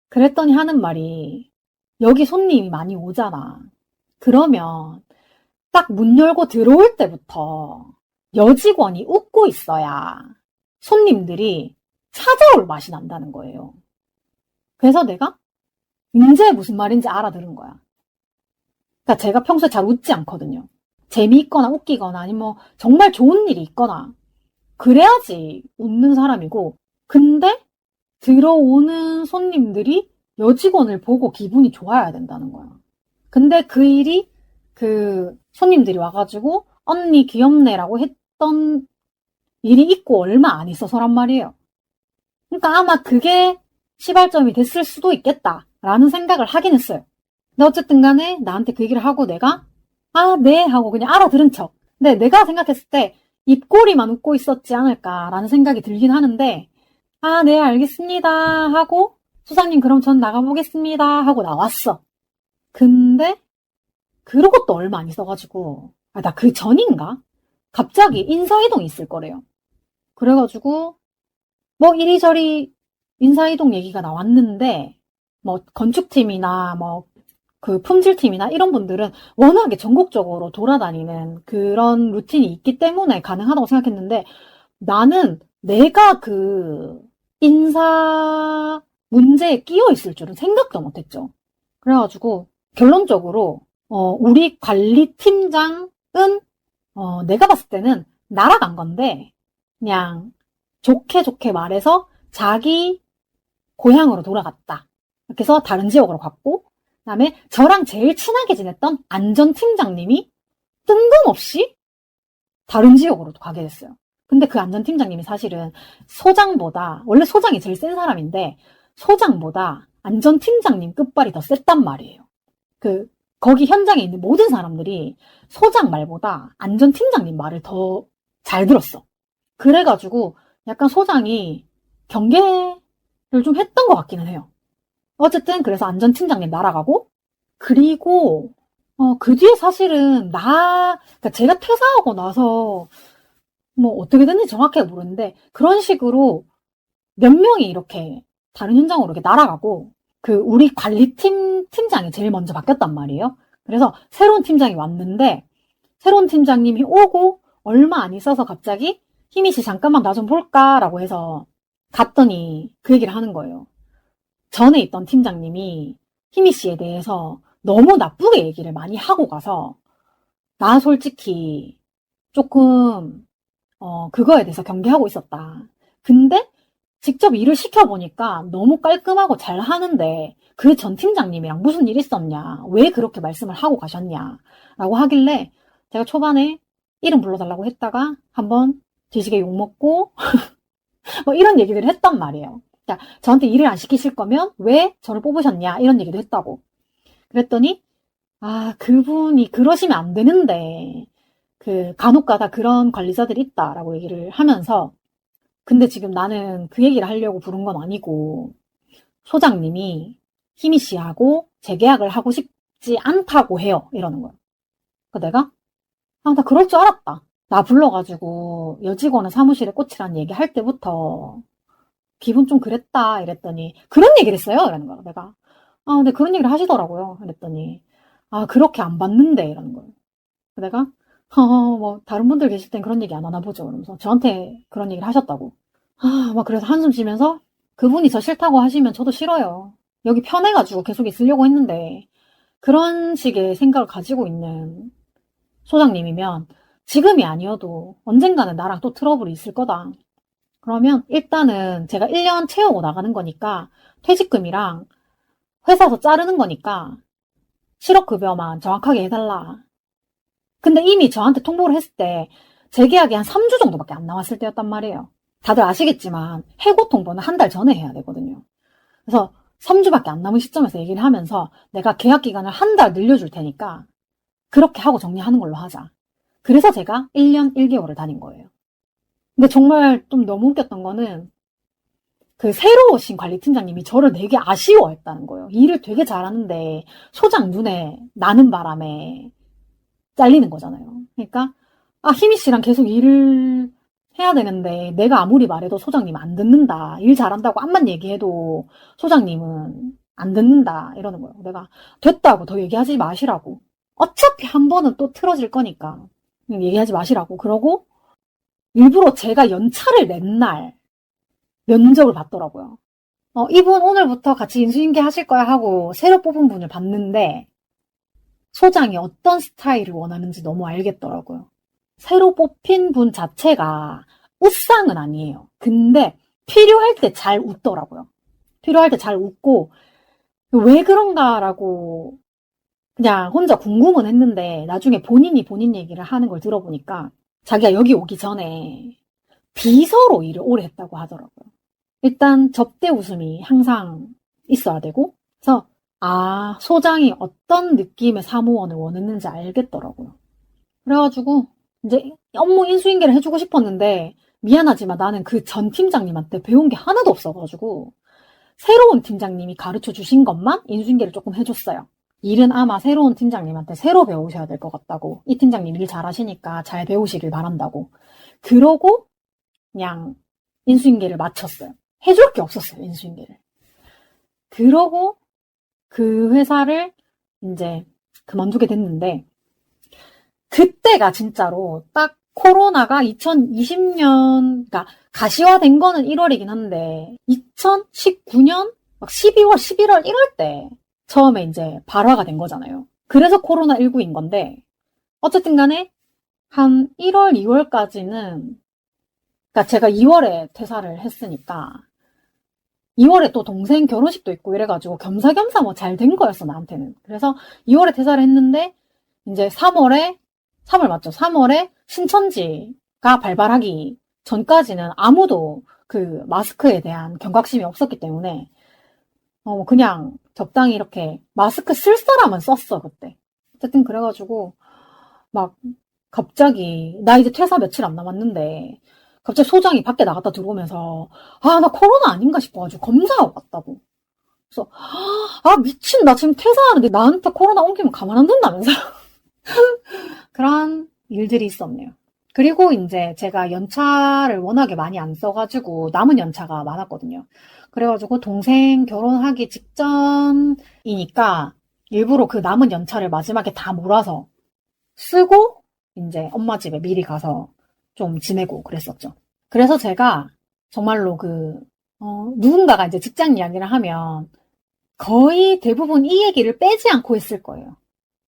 그랬더니 하는 말이 여기 손님이 많이 오잖아. 그러면 딱 문 열고 들어올 때부터 여직원이 웃고 있어야 손님들이 찾아올 맛이 난다는 거예요. 그래서 내가 이제 무슨 말인지 알아들은 거야. 그러니까 제가 평소에 잘 웃지 않거든요. 재미있거나 웃기거나 아니면 뭐 정말 좋은 일이 있거나 그래야지 웃는 사람이고 근데 들어오는 손님들이 여직원을 보고 기분이 좋아야 된다는 거야. 근데 그 일이 그 손님들이 와가지고 언니 귀엽네라고 했던 일이 있고 얼마 안 있어서란 말이에요. 그러니까 아마 그게 시발점이 됐을 수도 있겠다라는 생각을 하긴 했어요. 근데 어쨌든 간에 나한테 그 얘기를 하고 내가 네 하고 그냥 알아들은 척. 근데 내가 생각했을 때 입꼬리만 웃고 있었지 않을까라는 생각이 들긴 하는데 네 알겠습니다 하고 소장님 그럼 전 나가보겠습니다 하고 나왔어. 근데 그러고 또 얼마 안 있어가지고 나 그 전인가? 갑자기 인사이동이 있을 거래요. 그래가지고 뭐 이리저리 인사이동 얘기가 나왔는데 뭐 건축팀이나 뭐 그 품질팀이나 이런 분들은 워낙에 전국적으로 돌아다니는 그런 루틴이 있기 때문에 가능하다고 생각했는데 나는 내가 그 인사 문제에 끼어 있을 줄은 생각도 못했죠. 그래가지고 결론적으로 우리 관리팀장은 내가 봤을 때는 날아간 건데 그냥 좋게 좋게 말해서 자기 고향으로 돌아갔다. 이렇게 해서 다른 지역으로 갔고 그다음에 저랑 제일 친하게 지냈던 안전팀장님이 뜬금없이 다른 지역으로 가게 됐어요. 근데 그 안전팀장님이 사실은 소장보다 원래 소장이 제일 센 사람인데 소장보다 안전팀장님 끝발이 더 셌단 말이에요. 거기 현장에 있는 모든 사람들이 소장 말보다 안전팀장님 말을 더 잘 들었어. 그래가지고 약간 소장이 경계를 좀 했던 것 같기는 해요. 어쨌든 그래서 안전팀장님 날아가고 그리고 그 뒤에 사실은 그러니까 제가 퇴사하고 나서 뭐 어떻게 됐는지 정확하게 모르는데 그런 식으로 몇 명이 이렇게 다른 현장으로 이렇게 날아가고 우리 관리팀 팀장이 제일 먼저 바뀌었단 말이에요. 그래서 새로운 팀장이 왔는데 새로운 팀장님이 오고 얼마 안 있어서 갑자기 희미 씨 잠깐만 나 좀 볼까라고 해서 갔더니 그 얘기를 하는 거예요. 전에 있던 팀장님이 희미 씨에 대해서 너무 나쁘게 얘기를 많이 하고 가서 나 솔직히 조금 그거에 대해서 경계하고 있었다. 근데 직접 일을 시켜보니까 너무 깔끔하고 잘 하는데 그 전 팀장님이랑 무슨 일 있었냐? 왜 그렇게 말씀을 하고 가셨냐? 라고 하길래 제가 초반에 이름 불러달라고 했다가 한번 뒤지게 욕먹고 뭐 이런 얘기들을 했단 말이에요. 저한테 일을 안 시키실 거면 왜 저를 뽑으셨냐? 이런 얘기도 했다고. 그랬더니 그분이 그러시면 안 되는데 간혹가다 그런 관리자들이 있다라고 얘기를 하면서 근데 지금 나는 그 얘기를 하려고 부른 건 아니고 소장님이 희미 씨하고 재계약을 하고 싶지 않다고 해요. 이러는 거예요. 내가 나 그럴 줄 알았다. 나 불러가지고 여직원은 사무실에 꽂히라는 얘기 할 때부터 기분 좀 그랬다 이랬더니 그런 얘기를 했어요. 이러는 거야. 내가 근데 그런 얘기를 하시더라고요. 그랬더니 그렇게 안 받는데 이러는 거예요. 내가 뭐 다른 분들 계실 땐 그런 얘기 안 하나 보죠. 그러면서 저한테 그런 얘기를 하셨다고. 막 그래서 한숨 쉬면서 그분이 저 싫다고 하시면 저도 싫어요. 여기 편해가지고 계속 있으려고 했는데 그런 식의 생각을 가지고 있는 소장님이면 지금이 아니어도 언젠가는 나랑 또 트러블이 있을 거다. 그러면 일단은 제가 1년 채우고 나가는 거니까 퇴직금이랑 회사에서 자르는 거니까 실업급여만 정확하게 해달라. 근데 이미 저한테 통보를 했을 때 재계약이 한 3주 정도밖에 안 남았을 때였단 말이에요. 다들 아시겠지만 해고 통보는 한 달 전에 해야 되거든요. 그래서 3주밖에 안 남은 시점에서 얘기를 하면서 내가 계약 기간을 한 달 늘려줄 테니까 그렇게 하고 정리하는 걸로 하자. 그래서 제가 1년 1개월을 다닌 거예요. 근데 정말 좀 너무 웃겼던 거는 새로 오신 관리팀장님이 저를 되게 아쉬워했다는 거예요. 일을 되게 잘하는데 소장 눈에 나는 바람에 잘리는 거잖아요. 그러니까 희미 씨랑 계속 일을 해야 되는데 내가 아무리 말해도 소장님 안 듣는다. 일 잘한다고 암만 얘기해도 소장님은 안 듣는다. 이러는 거예요. 내가 됐다고 더 얘기하지 마시라고. 어차피 한 번은 또 틀어질 거니까 얘기하지 마시라고. 그러고 일부러 제가 연차를 낸 날 면접을 봤더라고요. 이분 오늘부터 같이 인수인계 하실 거야 하고 새로 뽑은 분을 봤는데 소장이 어떤 스타일을 원하는지 너무 알겠더라고요. 새로 뽑힌 분 자체가 웃상은 아니에요. 근데 필요할 때 잘 웃더라고요. 필요할 때 잘 웃고 왜 그런가라고 그냥 혼자 궁금은 했는데 나중에 본인이 본인 얘기를 하는 걸 들어보니까 자기가 여기 오기 전에 비서로 일을 오래 했다고 하더라고요. 일단 접대 웃음이 항상 있어야 되고 그래서 소장이 어떤 느낌의 사무원을 원했는지 알겠더라고요. 그래가지고 이제 업무 인수인계를 해주고 싶었는데 미안하지만 나는 그 전 팀장님한테 배운 게 하나도 없어가지고 새로운 팀장님이 가르쳐 주신 것만 인수인계를 조금 해줬어요. 일은 아마 새로운 팀장님한테 새로 배우셔야 될 것 같다고. 이 팀장님 일 잘하시니까 잘 배우시길 바란다고. 그러고 그냥 인수인계를 마쳤어요. 해줄 게 없었어요, 인수인계를. 그러고 그 회사를 이제 그만두게 됐는데, 그때가 진짜로 딱 코로나가 2020년, 그러니까 가시화된 거는 1월이긴 한데 2019년 막 12월, 11월, 1월 때 처음에 이제 발화가 된 거잖아요. 그래서 코로나19인 건데 어쨌든 간에 한 1월, 2월까지는, 그러니까 제가 2월에 퇴사를 했으니까 2월에 또 동생 결혼식도 있고 이래가지고 겸사겸사 뭐 잘 된 거였어, 나한테는. 그래서 2월에 퇴사를 했는데 이제 3월 맞죠? 3월에 신천지가 발발하기 전까지는 아무도 그 마스크에 대한 경각심이 없었기 때문에 그냥 적당히 이렇게 마스크 쓸 사람은 썼어, 그때. 어쨌든 그래가지고 막 갑자기 나 이제 퇴사 며칠 안 남았는데 갑자기 소장이 밖에 나갔다 들어오면서 나 코로나 아닌가 싶어가지고 검사하고 갔다고. 그래서 미친, 나 지금 퇴사하는데 나한테 코로나 옮기면 가만 안 둔다면서. 그런 일들이 있었네요. 그리고 이제 제가 연차를 워낙에 많이 안 써가지고 남은 연차가 많았거든요. 그래가지고 동생 결혼하기 직전이니까 일부러 그 남은 연차를 마지막에 다 몰아서 쓰고 이제 엄마 집에 미리 가서 좀 지내고 그랬었죠. 그래서 제가 정말로 누군가가 이제 직장 이야기를 하면 거의 대부분 이 얘기를 빼지 않고 했을 거예요.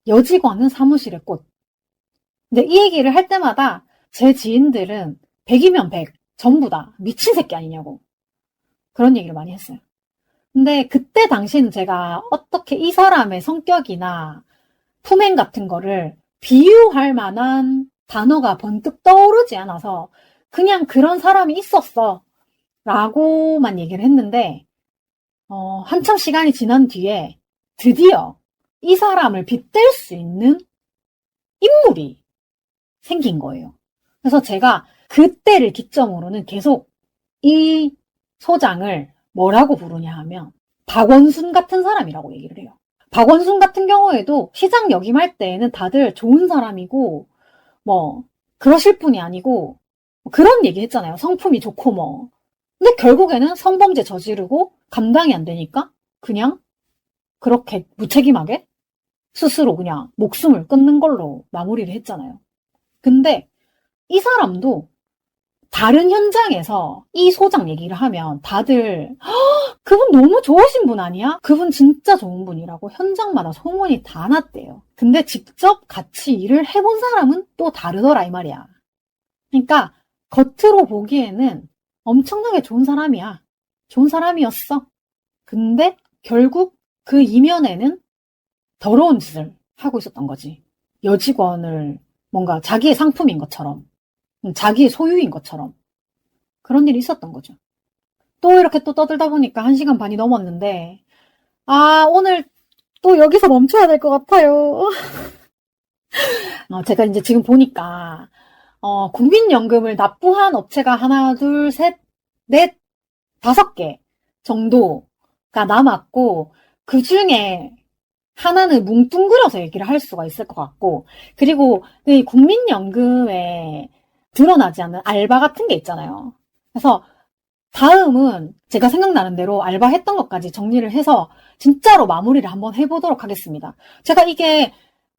여직원은 사무실의 꽃. 근데 이 얘기를 할 때마다 제 지인들은 100이면 100, 전부 다 미친 새끼 아니냐고 그런 얘기를 많이 했어요. 근데 그때 당시는 제가 어떻게 이 사람의 성격이나 품행 같은 거를 비유할 만한 단어가 번뜩 떠오르지 않아서 그냥 그런 사람이 있었어 라고만 얘기를 했는데 한참 시간이 지난 뒤에 드디어 이 사람을 빗댈 수 있는 인물이 생긴 거예요. 그래서 제가 그때를 기점으로는 계속 이 소장을 뭐라고 부르냐 하면 박원순 같은 사람이라고 얘기를 해요. 박원순 같은 경우에도 시장 역임할 때에는 다들 좋은 사람이고 뭐 그러실 분이 아니고 그런 얘기 했잖아요. 성품이 좋고 뭐. 근데 결국에는 성범죄 저지르고 감당이 안 되니까 그냥 그렇게 무책임하게 스스로 그냥 목숨을 끊는 걸로 마무리를 했잖아요. 근데 이 사람도 다른 현장에서 이 소장 얘기를 하면 다들 그분 너무 좋으신 분 아니야? 그분 진짜 좋은 분이라고 현장마다 소문이 다 났대요. 근데 직접 같이 일을 해본 사람은 또 다르더라 이 말이야. 그러니까 겉으로 보기에는 엄청나게 좋은 사람이야. 좋은 사람이었어. 근데 결국 그 이면에는 더러운 짓을 하고 있었던 거지. 여직원을 뭔가 자기의 상품인 것처럼, 자기의 소유인 것처럼 그런 일이 있었던 거죠. 또 이렇게 또 떠들다 보니까 1시간 반이 넘었는데 오늘 또 여기서 멈춰야 될 것 같아요. 제가 이제 지금 보니까 국민연금을 납부한 업체가 하나, 둘, 셋, 넷, 5개 정도가 남았고 그 중에 하나는 뭉뚱그려서 얘기를 할 수가 있을 것 같고, 그리고 이 국민연금에 드러나지 않는 알바 같은 게 있잖아요. 그래서 다음은 제가 생각나는 대로 알바 했던 것까지 정리를 해서 진짜로 마무리를 한번 해보도록 하겠습니다. 제가 이게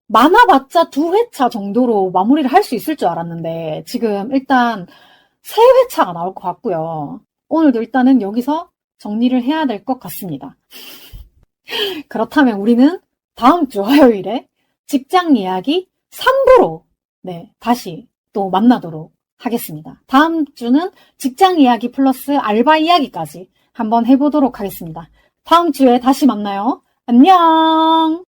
많아봤자 2회차 정도로 마무리를 할 수 있을 줄 알았는데 지금 일단 3회차가 나올 것 같고요. 오늘도 일단은 여기서 정리를 해야 될 것 같습니다. 그렇다면 우리는 다음 주 화요일에 직장 이야기 3부로 다시 또 만나도록 하겠습니다. 다음 주는 직장 이야기 플러스 알바 이야기까지 한번 해보도록 하겠습니다. 다음 주에 다시 만나요. 안녕!